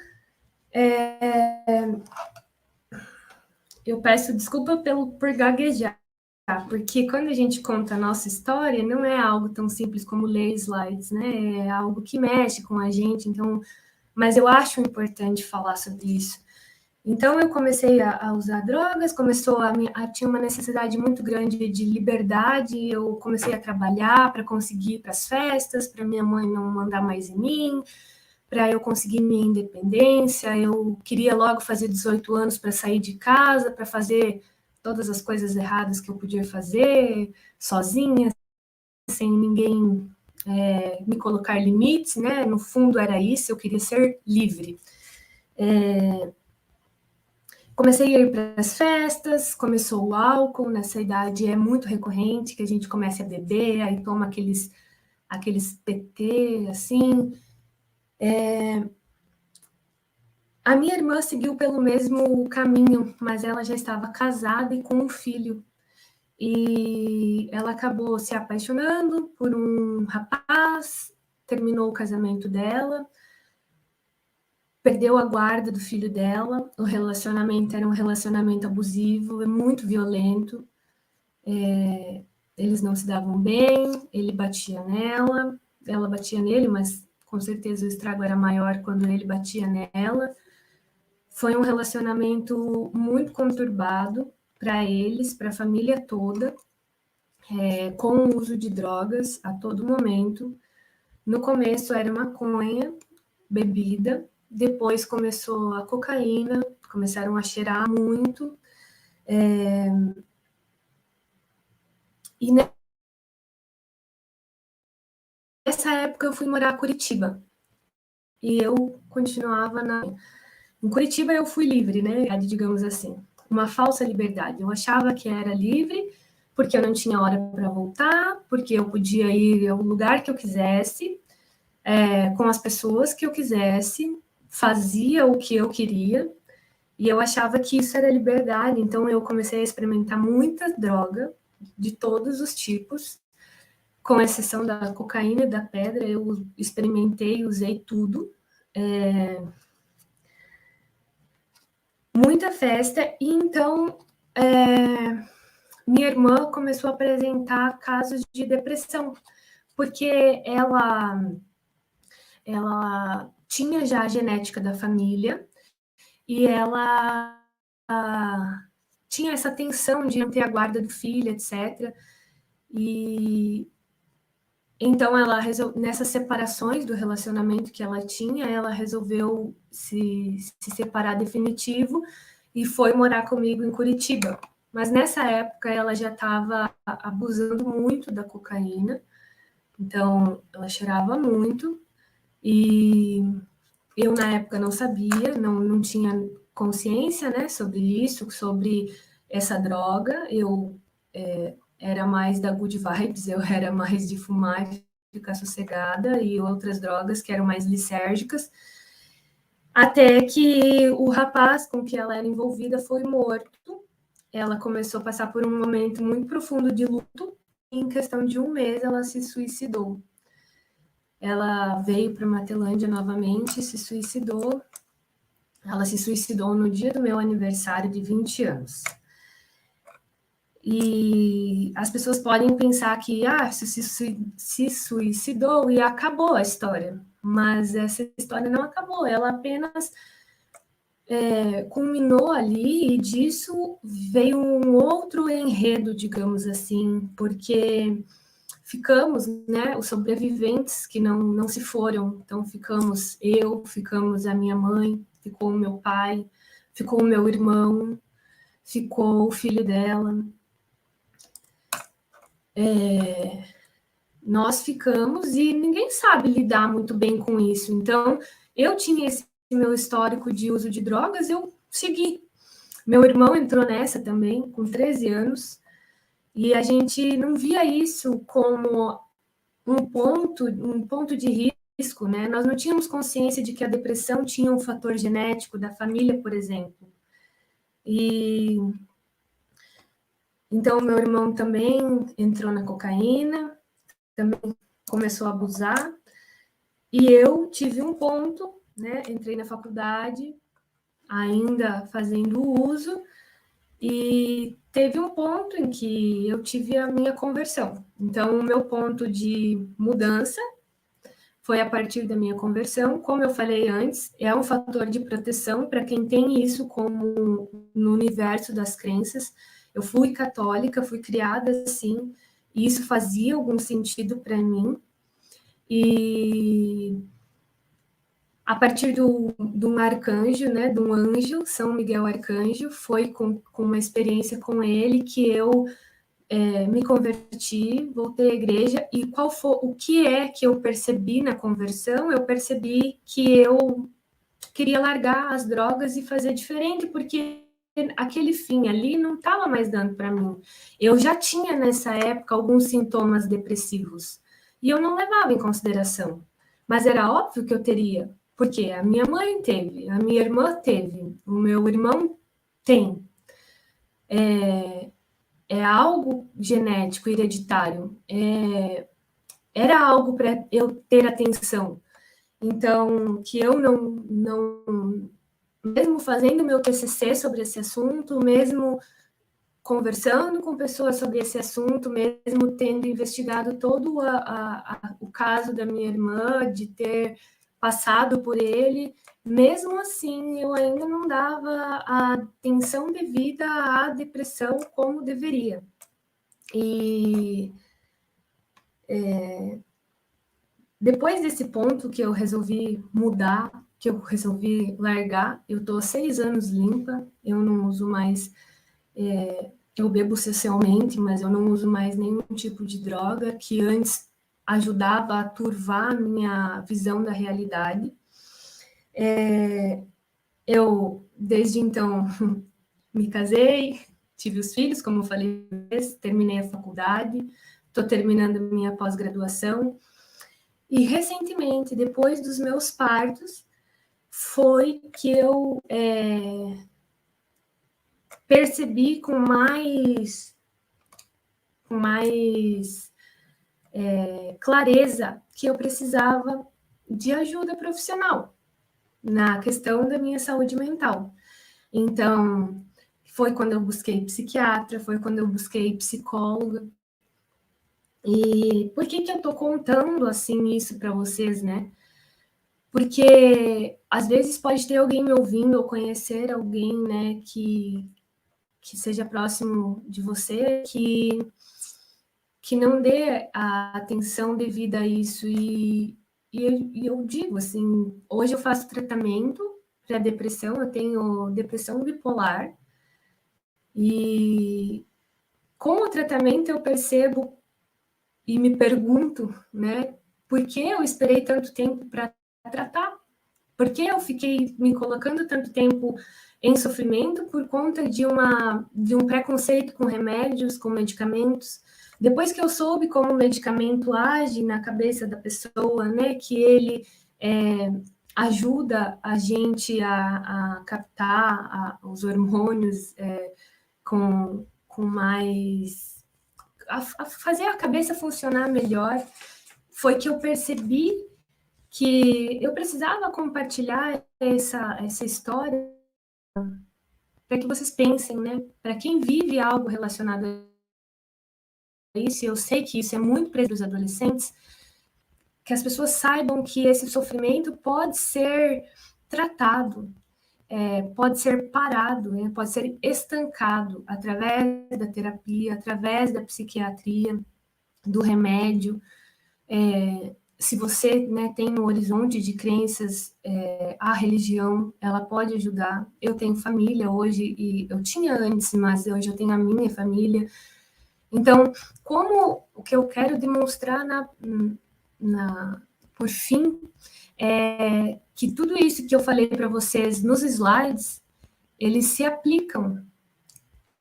eu peço desculpa por gaguejar, porque quando a gente conta a nossa história, não é algo tão simples como ler slides, né? É algo que mexe com a gente, então, mas eu acho importante falar sobre isso. Então, eu comecei a usar drogas, tinha uma necessidade muito grande de liberdade, eu comecei a trabalhar para conseguir ir para as festas, para minha mãe não mandar mais em mim, para eu conseguir minha independência. Eu queria logo fazer 18 anos para sair de casa, para fazer todas as coisas erradas que eu podia fazer, sozinha, sem ninguém me colocar limites, né? No fundo era isso, eu queria ser livre. Comecei a ir para as festas, começou o álcool, nessa idade é muito recorrente que a gente comece a beber, aí toma aqueles PT, assim. A minha irmã seguiu pelo mesmo caminho, mas ela já estava casada e com um filho. E ela acabou se apaixonando por um rapaz, terminou o casamento dela, perdeu a guarda do filho dela, o relacionamento era um relacionamento abusivo, muito violento, eles não se davam bem, ele batia nela, ela batia nele, mas com certeza o estrago era maior quando ele batia nela. Foi um relacionamento muito conturbado para eles, para a família toda, com o uso de drogas a todo momento. No começo era maconha, bebida, depois começou a cocaína, começaram a cheirar muito. E nessa época eu fui morar em Curitiba. E eu continuava Em Curitiba eu fui livre, né? Digamos assim. Uma falsa liberdade. Eu achava que era livre porque eu não tinha hora para voltar, porque eu podia ir ao lugar que eu quisesse, com as pessoas que eu quisesse, fazia o que eu queria, e eu achava que isso era liberdade. Então eu comecei a experimentar muita droga de todos os tipos, com exceção da cocaína e da pedra. Eu experimentei, usei tudo. Muita festa, e então minha irmã começou a apresentar casos de depressão, porque ela tinha já a genética da família, e ela tinha essa tensão de não ter a guarda do filho, etc. E então nessas separações do relacionamento que ela tinha, ela resolveu se separar definitivo e foi morar comigo em Curitiba. Mas nessa época ela já estava abusando muito da cocaína, então ela cheirava muito, e eu na época não sabia, não tinha consciência, né, sobre isso, sobre essa droga. Eu era mais da good vibes, eu era mais de fumar, de ficar sossegada, e outras drogas que eram mais lisérgicas, até que o rapaz com que ela era envolvida foi morto. Ela começou a passar por um momento muito profundo de luto, e em questão de 1 mês ela se suicidou. Ela veio para Matelândia novamente, se suicidou. Ela se suicidou no dia do meu aniversário de 20 anos. E as pessoas podem pensar que se suicidou e acabou a história. Mas essa história não acabou, ela apenas culminou ali, e disso veio um outro enredo, digamos assim, porque ficamos, né, os sobreviventes que não se foram. Então ficamos ficamos a minha mãe, ficou o meu pai, ficou o meu irmão, ficou o filho dela. Nós ficamos, e ninguém sabe lidar muito bem com isso. Então, eu tinha esse meu histórico de uso de drogas, eu segui. Meu irmão entrou nessa também, com 13 anos, e a gente não via isso como um ponto de risco, né? Nós não tínhamos consciência de que a depressão tinha um fator genético da família, por exemplo. E então, meu irmão também entrou na cocaína, também começou a abusar, e eu tive um ponto, né? Entrei na faculdade, ainda fazendo uso, e teve um ponto em que eu tive a minha conversão. Então, o meu ponto de mudança foi a partir da minha conversão. Como eu falei antes, é um fator de proteção para quem tem isso como no universo das crenças. Eu fui católica, fui criada assim, e isso fazia algum sentido para mim. E a partir de um arcanjo, né, de um anjo, São Miguel Arcanjo, foi com uma experiência com ele que eu me converti, voltei à igreja. E o que é que eu percebi na conversão? Eu percebi que eu queria largar as drogas e fazer diferente, porque aquele fim ali não estava mais dando para mim. Eu já tinha nessa época alguns sintomas depressivos e eu não levava em consideração, mas era óbvio que eu teria, porque a minha mãe teve, a minha irmã teve, o meu irmão tem. É algo genético, hereditário. Era algo para eu ter atenção. Então, que eu não, mesmo fazendo meu TCC sobre esse assunto, mesmo conversando com pessoas sobre esse assunto, mesmo tendo investigado todo o caso da minha irmã, de ter passado por ele, mesmo assim, eu ainda não dava a atenção devida à depressão como deveria. E depois desse ponto que eu resolvi mudar, que eu resolvi largar, eu estou 6 anos limpa, eu não uso mais, eu bebo socialmente, mas eu não uso mais nenhum tipo de droga, que antes ajudava a turvar a minha visão da realidade. Eu, desde então, me casei, tive os filhos, como eu falei, terminei a faculdade, estou terminando a minha pós-graduação. E recentemente, depois dos meus partos, foi que eu percebi com mais clareza que eu precisava de ajuda profissional na questão da minha saúde mental. Então, foi quando eu busquei psiquiatra, foi quando eu busquei psicóloga. E por que eu estou contando assim isso para vocês, né? Porque às vezes pode ter alguém me ouvindo ou conhecer alguém, né, que seja próximo de você, que não dê a atenção devida a isso. E eu digo assim, hoje eu faço tratamento para depressão, eu tenho depressão bipolar, e com o tratamento eu percebo e me pergunto, né, por que eu esperei tanto tempo para tratar? Por que eu fiquei me colocando tanto tempo em sofrimento por conta de um preconceito com remédios, com medicamentos. Depois que eu soube como o medicamento age na cabeça da pessoa, né, que ele ajuda a gente a captar os hormônios com mais... a fazer a cabeça funcionar melhor, foi que eu percebi que eu precisava compartilhar essa história para que vocês pensem, né? Para quem vive algo relacionado a isso, eu sei que isso é muito presente para os adolescentes, que as pessoas saibam que esse sofrimento pode ser tratado, pode ser parado, né? Pode ser estancado através da terapia, através da psiquiatria, do remédio. Se você, né, tem um horizonte de crenças, a religião, ela pode ajudar. Eu tenho família hoje, e eu tinha antes, mas hoje eu tenho a minha família. Então, como o que eu quero demonstrar por fim, é que tudo isso que eu falei para vocês nos slides, eles se aplicam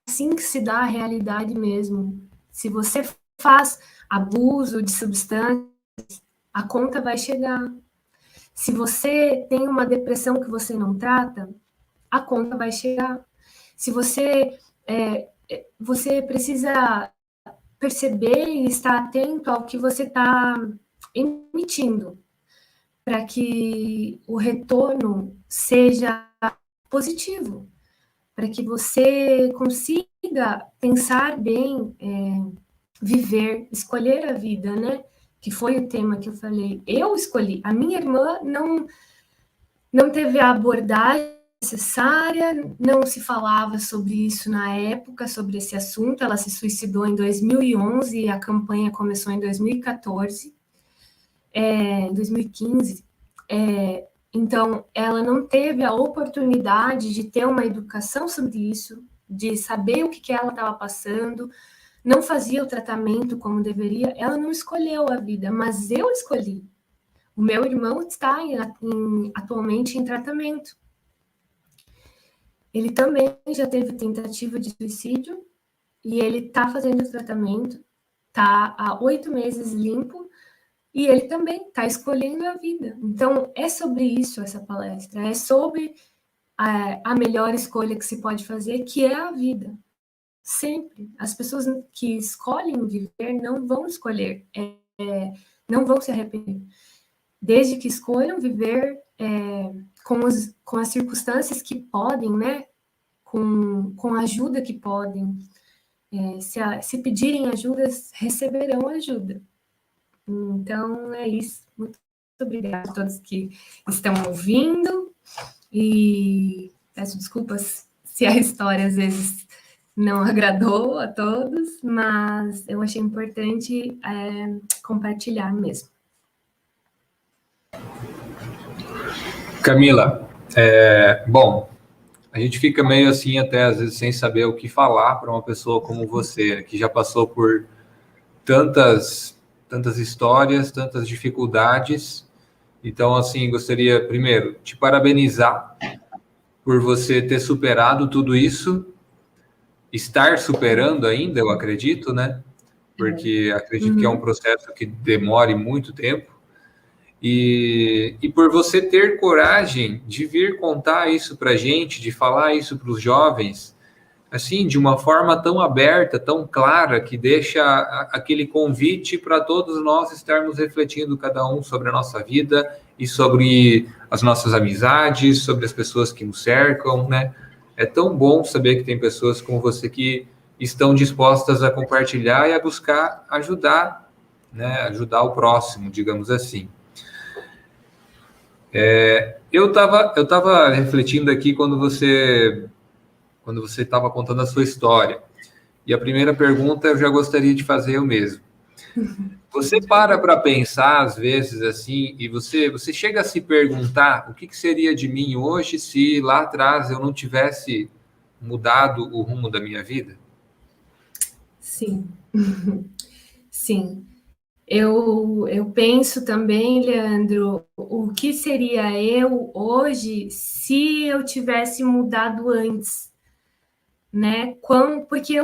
assim que se dá a realidade mesmo. Se você faz abuso de substâncias, a conta vai chegar. Se você tem uma depressão que você não trata, a conta vai chegar. Se você precisa perceber e estar atento ao que você está emitindo, para que o retorno seja positivo, para que você consiga pensar bem, viver, escolher a vida, né? Que foi o tema que eu falei. Eu escolhi. A minha irmã não teve a abordagem necessária, não se falava sobre isso na época, sobre esse assunto. Ela se suicidou em 2011 e a campanha começou em 2014, 2015. Então, ela não teve a oportunidade de ter uma educação sobre isso, de saber o que ela estava passando, não fazia o tratamento como deveria. Ela não escolheu a vida, mas eu escolhi. O meu irmão está atualmente em tratamento. Ele também já teve tentativa de suicídio e ele está fazendo o tratamento, está há 8 meses limpo e ele também está escolhendo a vida. Então, é sobre isso essa palestra, é sobre a melhor escolha que se pode fazer, que é a vida. Sempre. As pessoas que escolhem viver não vão escolher, não vão se arrepender. Desde que escolham viver com as circunstâncias que podem, né? Com a ajuda que podem. Se pedirem ajuda, receberão ajuda. Então, é isso. Muito obrigada a todos que estão ouvindo. E peço desculpas se a história, às vezes, não agradou a todos, mas eu achei importante compartilhar mesmo. Camila, bom, a gente fica meio assim até às vezes sem saber o que falar para uma pessoa como você, que já passou por tantas histórias, tantas dificuldades. Então, assim, gostaria primeiro te parabenizar por você ter superado tudo isso, estar superando ainda, eu acredito, né? Porque acredito que é um processo que demore muito tempo. E por você ter coragem de vir contar isso para a gente, de falar isso para os jovens, assim, de uma forma tão aberta, tão clara, que deixa aquele convite para todos nós estarmos refletindo cada um sobre a nossa vida e sobre as nossas amizades, sobre as pessoas que nos cercam, né? É tão bom saber que tem pessoas como você que estão dispostas a compartilhar e a buscar ajudar, né? Ajudar o próximo, digamos assim. Eu tava refletindo aqui quando você estava contando a sua história. E a primeira pergunta eu já gostaria de fazer eu mesmo. Você para pensar, às vezes, assim, e você chega a se perguntar o que seria de mim hoje se lá atrás eu não tivesse mudado o rumo da minha vida? Sim. Sim. Eu penso também, Leandro, o que seria eu hoje se eu tivesse mudado antes, né? Porque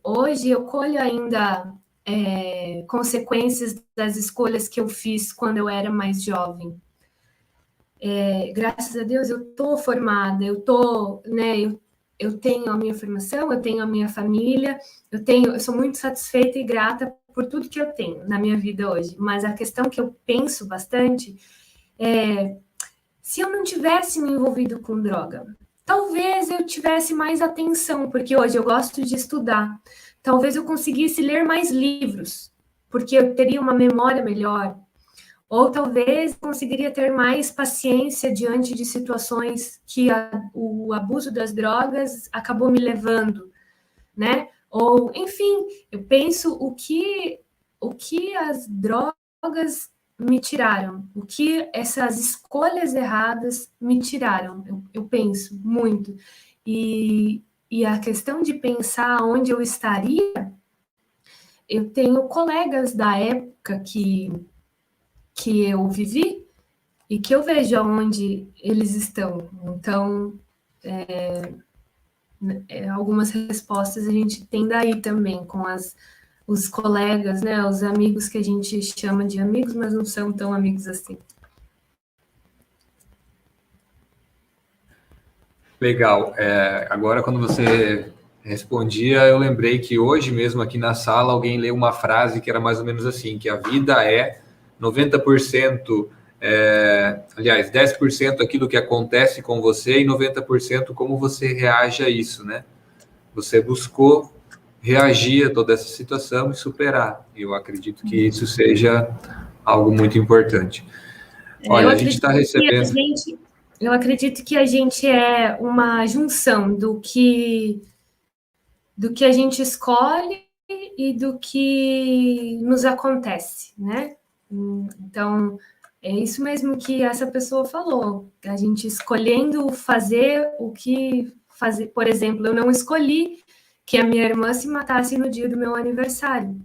hoje eu colho ainda consequências das escolhas que eu fiz quando eu era mais jovem. Graças a Deus eu estou formada, eu tenho a minha formação, eu tenho a minha família, eu sou muito satisfeita e grata por tudo que eu tenho na minha vida hoje. Mas a questão que eu penso bastante é se eu não tivesse me envolvido com droga, talvez eu tivesse mais atenção, porque hoje eu gosto de estudar. Talvez eu conseguisse ler mais livros, porque eu teria uma memória melhor. Ou talvez conseguiria ter mais paciência diante de situações que o abuso das drogas acabou me levando, né? Ou, enfim, eu penso o que as drogas me tiraram, o que essas escolhas erradas me tiraram. Eu penso muito. E a questão de pensar onde eu estaria, eu tenho colegas da época que eu vivi e que eu vejo onde eles estão. Então, algumas respostas a gente tem daí também, com os colegas, né, os amigos que a gente chama de amigos, mas não são tão amigos assim. Legal. Agora, quando você respondia, eu lembrei que hoje mesmo aqui na sala alguém leu uma frase que era mais ou menos assim, que a vida é 90%, aliás, 10% aquilo que acontece com você e 90% como você reage a isso, né? Você buscou reagir a toda essa situação e superar. E eu acredito que isso seja algo muito importante. Olha, a gente está recebendo... Eu acredito que a gente é uma junção do que a gente escolhe e do que nos acontece, né? Então, é isso mesmo que essa pessoa falou. A gente escolhendo fazer o que fazer. Por exemplo, eu não escolhi que a minha irmã se matasse no dia do meu aniversário.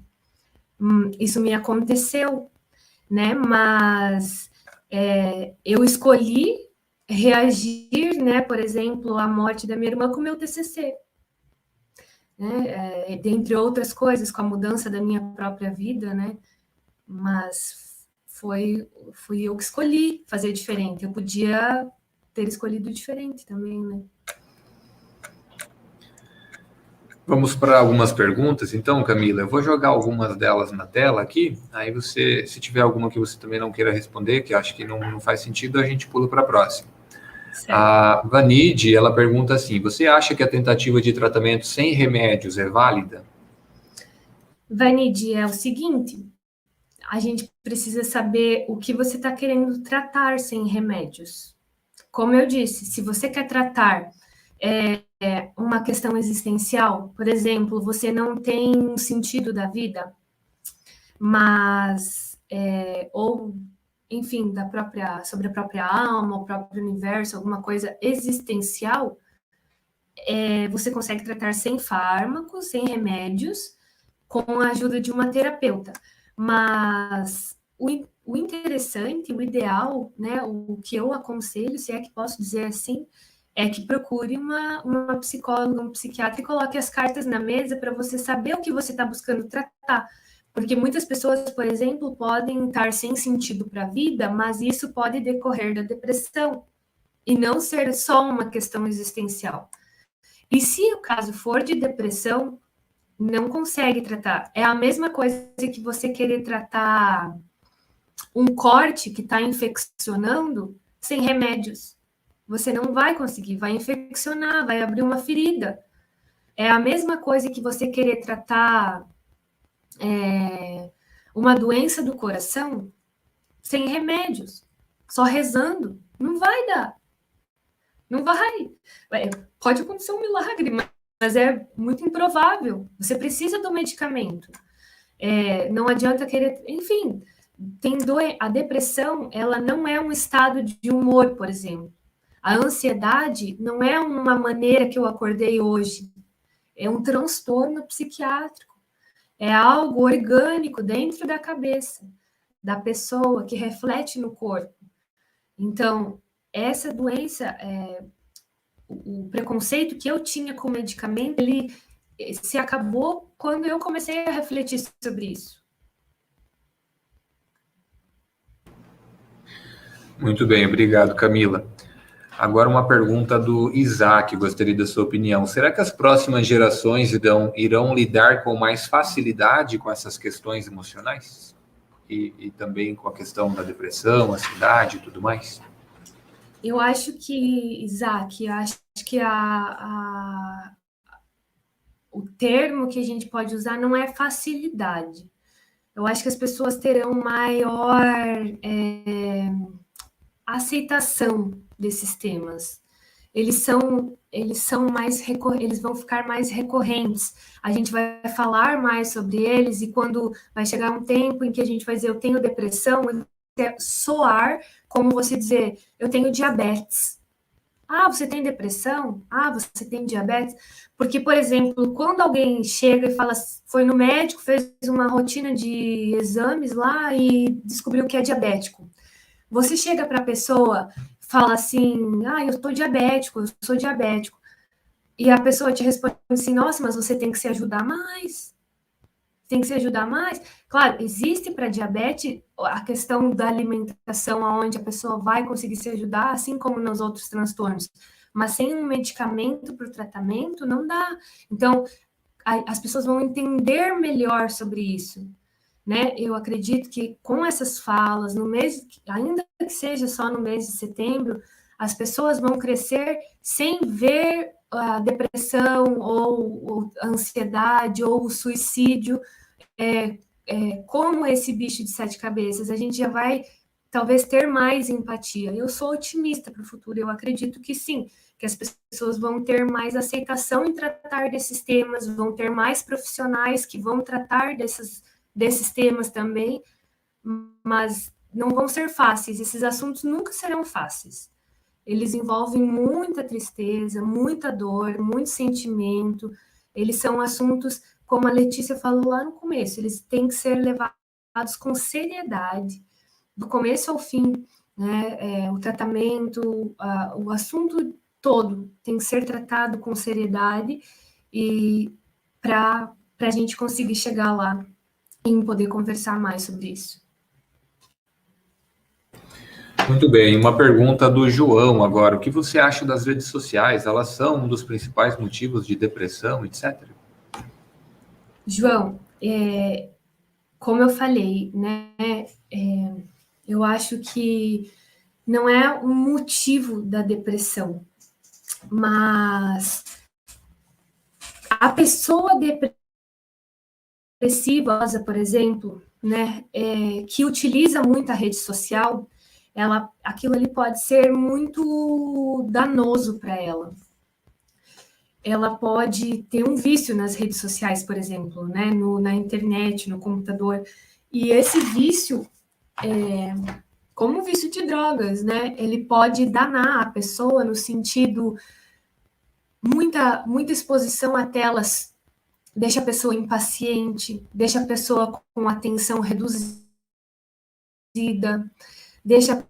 Isso me aconteceu, né? Mas eu escolhi reagir, né? Por exemplo, à morte da minha irmã com o meu TCC. Né? Dentre outras coisas, com a mudança da minha própria vida, né? Mas fui eu que escolhi fazer diferente. Eu podia ter escolhido diferente também, né? Vamos para algumas perguntas, então, Camila. Eu vou jogar algumas delas na tela aqui. Aí você, se tiver alguma que você também não queira responder, que eu acho que não faz sentido, a gente pula para a próxima. Certo. A Vanide, ela pergunta assim: você acha que a tentativa de tratamento sem remédios é válida? Vanide, é o seguinte: a gente precisa saber o que você está querendo tratar sem remédios. Como eu disse, se você quer tratar uma questão existencial, por exemplo, você não tem um sentido da vida, mas ou enfim, sobre a própria alma, o próprio universo, alguma coisa existencial, você consegue tratar sem fármacos, sem remédios, com a ajuda de uma terapeuta. Mas o interessante, o ideal, né, o que eu aconselho, se é que posso dizer assim, é que procure uma psicóloga, um psiquiatra e coloque as cartas na mesa para você saber o que você está buscando tratar. Porque muitas pessoas, por exemplo, podem estar sem sentido para a vida, mas isso pode decorrer da depressão e não ser só uma questão existencial. E se o caso for de depressão, não consegue tratar. É a mesma coisa que você querer tratar um corte que está infeccionando sem remédios. Você não vai conseguir, vai infeccionar, vai abrir uma ferida. É a mesma coisa que você querer tratar uma doença do coração sem remédios, só rezando. Não vai dar. Não vai. Pode acontecer um milagre, mas é muito improvável. Você precisa do medicamento. Não adianta querer... Enfim, a depressão, ela não é um estado de humor, por exemplo. A ansiedade não é uma maneira que eu acordei hoje. É um transtorno psiquiátrico. é algo orgânico dentro da cabeça da pessoa que reflete no corpo. Então, essa doença, o preconceito que eu tinha com o medicamento, ele se acabou quando eu comecei a refletir sobre isso. Muito bem, obrigado, Camila. Agora uma pergunta do Isaac, gostaria da sua opinião. Será que as próximas gerações irão lidar com mais facilidade com essas questões emocionais? E também com a questão da depressão, ansiedade e tudo mais? Eu acho que, Isaac, eu acho que o termo que a gente pode usar não é facilidade. Eu acho que as pessoas terão maior aceitação desses temas. Eles mais eles vão ficar mais recorrentes. A gente vai falar mais sobre eles e quando vai chegar um tempo em que a gente vai dizer eu tenho depressão, soar como você dizer eu tenho diabetes. Ah, você tem depressão? Ah, você tem diabetes? Porque, por exemplo, quando alguém chega e fala, foi no médico, fez uma rotina de exames lá e descobriu que é diabético. Você chega para a pessoa, fala assim, ah, eu estou diabético, eu sou diabético. E a pessoa te responde assim, nossa, mas você tem que se ajudar mais. Tem que se ajudar mais. Claro, existe para diabetes a questão da alimentação, onde a pessoa vai conseguir se ajudar, assim como nos outros transtornos. Mas sem um medicamento para o tratamento, não dá. Então, as pessoas vão entender melhor sobre isso. Né? Eu acredito que com essas falas, no mês, ainda que seja só no mês de setembro, as pessoas vão crescer sem ver a depressão ou a ansiedade ou o suicídio como esse bicho de sete cabeças. A gente já vai talvez ter mais empatia. Eu sou otimista para o futuro, eu acredito que sim, que as pessoas vão ter mais aceitação em tratar desses temas, vão ter mais profissionais que vão tratar desses temas também, mas não vão ser fáceis. Esses assuntos nunca serão fáceis. Eles envolvem muita tristeza, muita dor, muito sentimento. Eles são assuntos, como a Letícia falou lá no começo, eles têm que ser levados com seriedade, do começo ao fim, né? O tratamento, o assunto todo tem que ser tratado com seriedade e para a gente conseguir chegar lá em poder conversar mais sobre isso. Muito bem, uma pergunta do João agora. O que você acha das redes sociais? Elas são um dos principais motivos de depressão, etc? João, como eu falei, né? Eu acho que não é um motivo da depressão, mas a pessoa depressiva, por exemplo, né, que utiliza muito a rede social, aquilo ali pode ser muito danoso para ela. Ela pode ter um vício nas redes sociais, por exemplo, né, na internet, no computador, e esse vício como um vício de drogas, né? Ele pode danar a pessoa no sentido muita exposição a telas deixa a pessoa impaciente, deixa a pessoa com atenção reduzida, deixa a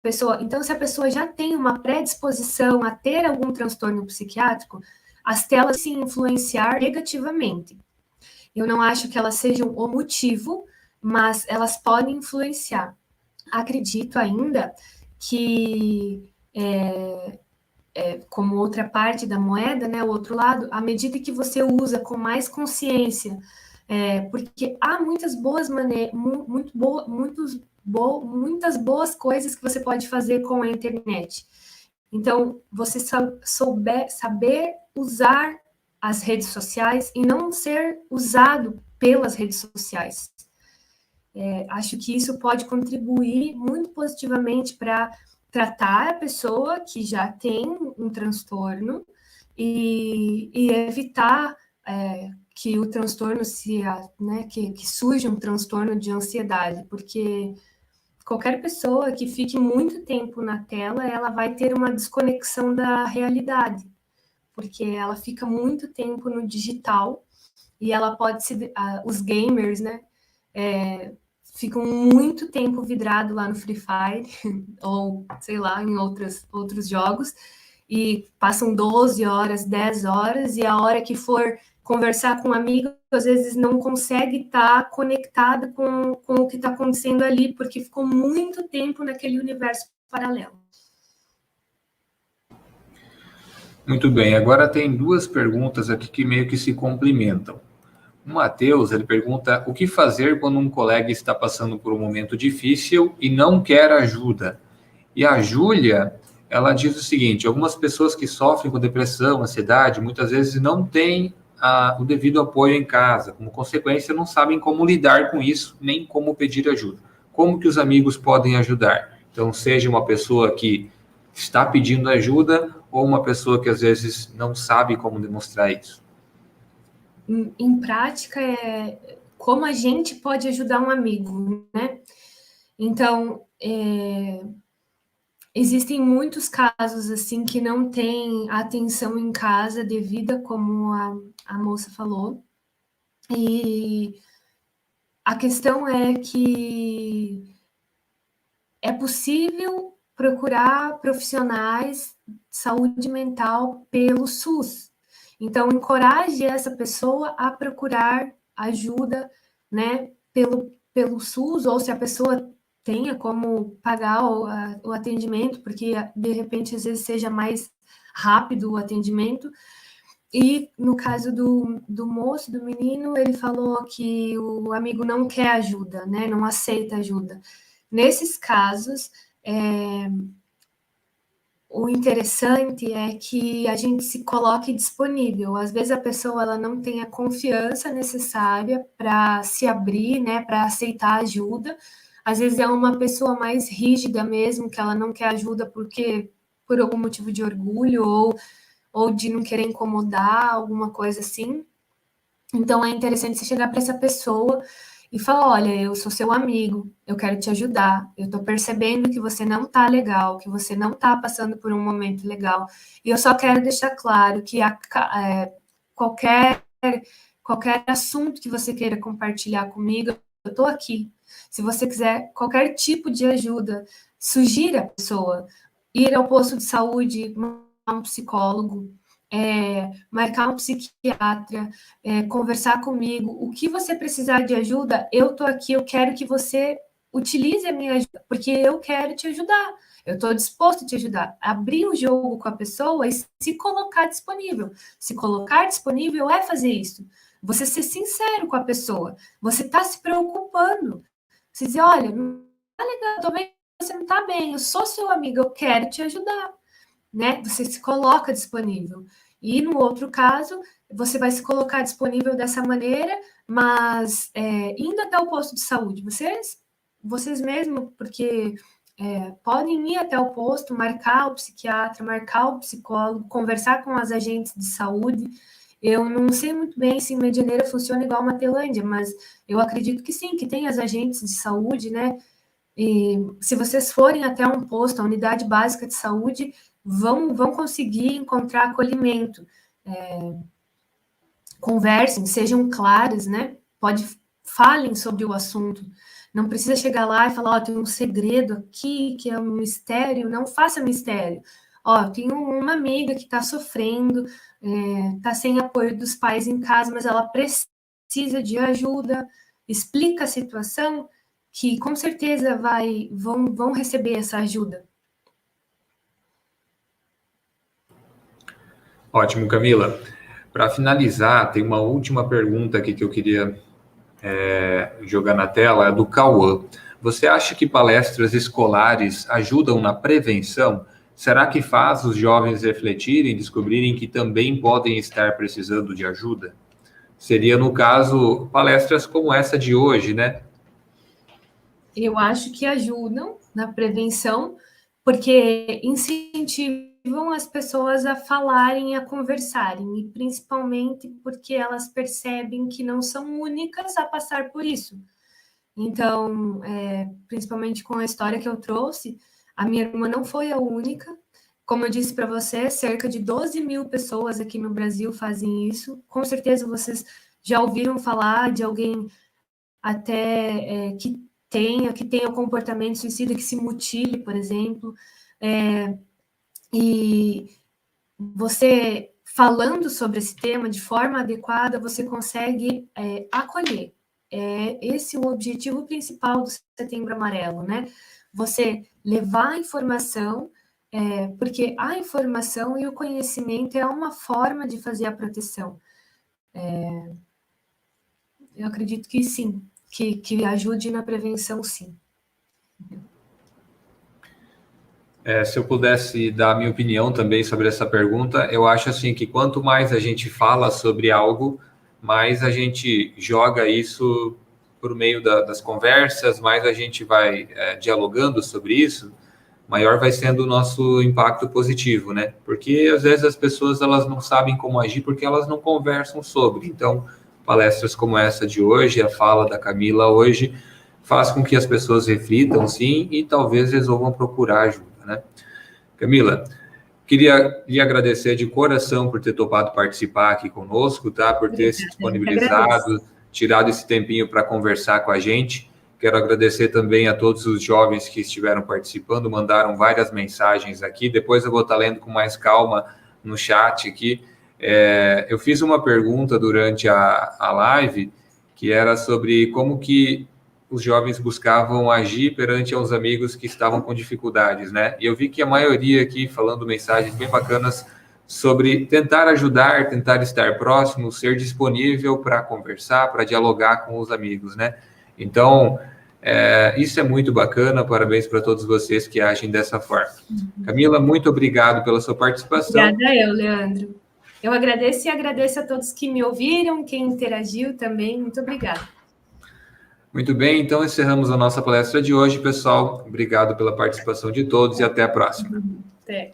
pessoa. Então, se a pessoa já tem uma predisposição a ter algum transtorno psiquiátrico, as telas se influenciar negativamente. Eu não acho que elas sejam o motivo, mas elas podem influenciar. Acredito ainda que como outra parte da moeda, né, o outro lado, à medida que você usa com mais consciência, porque há muitas boas maneiras, muitas boas coisas que você pode fazer com a internet. Então, você saber usar as redes sociais e não ser usado pelas redes sociais. Acho que isso pode contribuir muito positivamente para tratar a pessoa que já tem um transtorno e evitar que o transtorno que surja um transtorno de ansiedade, porque qualquer pessoa que fique muito tempo na tela, ela vai ter uma desconexão da realidade, porque ela fica muito tempo no digital e ela pode se... os gamers, né, ficam muito tempo vidrado lá no Free Fire, ou, sei lá, em outros jogos, e passam 12 horas, 10 horas, e a hora que for conversar com um amigo, às vezes não consegue estar conectado com o que está acontecendo ali, porque ficou muito tempo naquele universo paralelo. Muito bem, agora tem duas perguntas aqui que meio que se complementam. O Matheus, ele pergunta o que fazer quando um colega está passando por um momento difícil e não quer ajuda. E a Júlia, ela diz o seguinte, algumas pessoas que sofrem com depressão, ansiedade, muitas vezes não têm o devido apoio em casa. Como consequência, não sabem como lidar com isso, nem como pedir ajuda. Como que os amigos podem ajudar? Então, seja uma pessoa que está pedindo ajuda ou uma pessoa que às vezes não sabe como demonstrar isso. Em prática, como a gente pode ajudar um amigo, né? Então, existem muitos casos assim que não tem atenção em casa devida, como a moça falou. E a questão é que é possível procurar profissionais de saúde mental pelo SUS. Então, encoraje essa pessoa a procurar ajuda, né, pelo SUS, ou se a pessoa tenha como pagar o atendimento, porque de repente às vezes seja mais rápido o atendimento. E no caso do moço, do menino, ele falou que o amigo não quer ajuda, né, não aceita ajuda. Nesses casos, o interessante é que a gente se coloque disponível. Às vezes a pessoa ela não tem a confiança necessária para se abrir, né, para aceitar ajuda. Às vezes é uma pessoa mais rígida mesmo, que ela não quer ajuda porque por algum motivo de orgulho ou de não querer incomodar, alguma coisa assim. Então é interessante você chegar para essa pessoa e falar: olha, eu sou seu amigo, eu quero te ajudar, eu estou percebendo que você não está legal, que você não está passando por um momento legal, e eu só quero deixar claro que qualquer, qualquer assunto que você queira compartilhar comigo, eu estou aqui. Se você quiser qualquer tipo de ajuda, sugira a pessoa ir ao posto de saúde, um psicólogo, marcar um psiquiatra, conversar comigo. O que você precisar de ajuda, eu estou aqui, eu quero que você utilize a minha ajuda, porque eu quero te ajudar. Eu estou disposto a te ajudar. Abrir o jogo com a pessoa e se colocar disponível. Se colocar disponível é fazer isso. Você ser sincero com a pessoa. Você está se preocupando. Você dizer, olha, não tá legal, tô vendo que você não está bem, eu sou seu amigo, eu quero te ajudar. Né? Você se coloca disponível. E no outro caso, você vai se colocar disponível dessa maneira, mas indo até o posto de saúde, vocês mesmos, porque podem ir até o posto, marcar o psiquiatra, marcar o psicólogo, conversar com as agentes de saúde. Eu não sei muito bem se em Medianeira funciona igual a Matelândia, mas eu acredito que sim, que tem as agentes de saúde, né? E se vocês forem até um posto, a unidade básica de saúde, vão conseguir encontrar acolhimento. Conversem, sejam claros, né? Falem sobre o assunto. Não precisa chegar lá e falar, tem um segredo aqui, que é um mistério. Não faça mistério. Tenho uma amiga que está sofrendo, está sem apoio dos pais em casa, mas ela precisa de ajuda. Explica a situação, que com certeza vão receber essa ajuda. Ótimo, Camila. Para finalizar, tem uma última pergunta aqui que eu queria jogar na tela, é do Cauã. Você acha que palestras escolares ajudam na prevenção? Será que faz os jovens refletirem, descobrirem que também podem estar precisando de ajuda? Seria, no caso, palestras como essa de hoje, né? Eu acho que ajudam na prevenção, porque incentivam as pessoas a falarem, a conversarem, e principalmente porque elas percebem que não são únicas a passar por isso. Então, principalmente com a história que eu trouxe, a minha irmã não foi a única. Como eu disse para você, cerca de 12 mil pessoas aqui no Brasil fazem isso. Com certeza vocês já ouviram falar de alguém até que tenha comportamento suicida, que se mutile, por exemplo, e você falando sobre esse tema de forma adequada, você consegue acolher. Esse é o objetivo principal do Setembro Amarelo, né? Você levar a informação, porque a informação e o conhecimento é uma forma de fazer a proteção. Eu acredito que sim, que ajude na prevenção, sim. Se eu pudesse dar a minha opinião também sobre essa pergunta, eu acho assim que quanto mais a gente fala sobre algo, mais a gente joga isso por meio das conversas, mais a gente vai dialogando sobre isso, maior vai sendo o nosso impacto positivo, né? Porque às vezes as pessoas elas não sabem como agir porque elas não conversam sobre. Então, palestras como essa de hoje, a fala da Camila hoje, faz com que as pessoas reflitam, sim, e talvez resolvam procurar ajuda, né? Camila, queria lhe agradecer de coração por ter topado participar aqui conosco, tá? Por ter se disponibilizado, tirado esse tempinho para conversar com a gente. Quero agradecer também a todos os jovens que estiveram participando, mandaram várias mensagens aqui. Depois eu vou estar lendo com mais calma no chat aqui. Eu fiz uma pergunta durante a live, que era sobre como que os jovens buscavam agir perante aos amigos que estavam com dificuldades, né? E eu vi que a maioria aqui falando mensagens bem bacanas sobre tentar ajudar, tentar estar próximo, ser disponível para conversar, para dialogar com os amigos, né? Então, isso é muito bacana, parabéns para todos vocês que agem dessa forma. Camila, muito obrigado pela sua participação. Obrigada eu, Leandro. Eu agradeço e agradeço a todos que me ouviram, quem interagiu também, muito obrigada. Muito bem, então encerramos a nossa palestra de hoje, pessoal. Obrigado pela participação de todos e até a próxima. Até.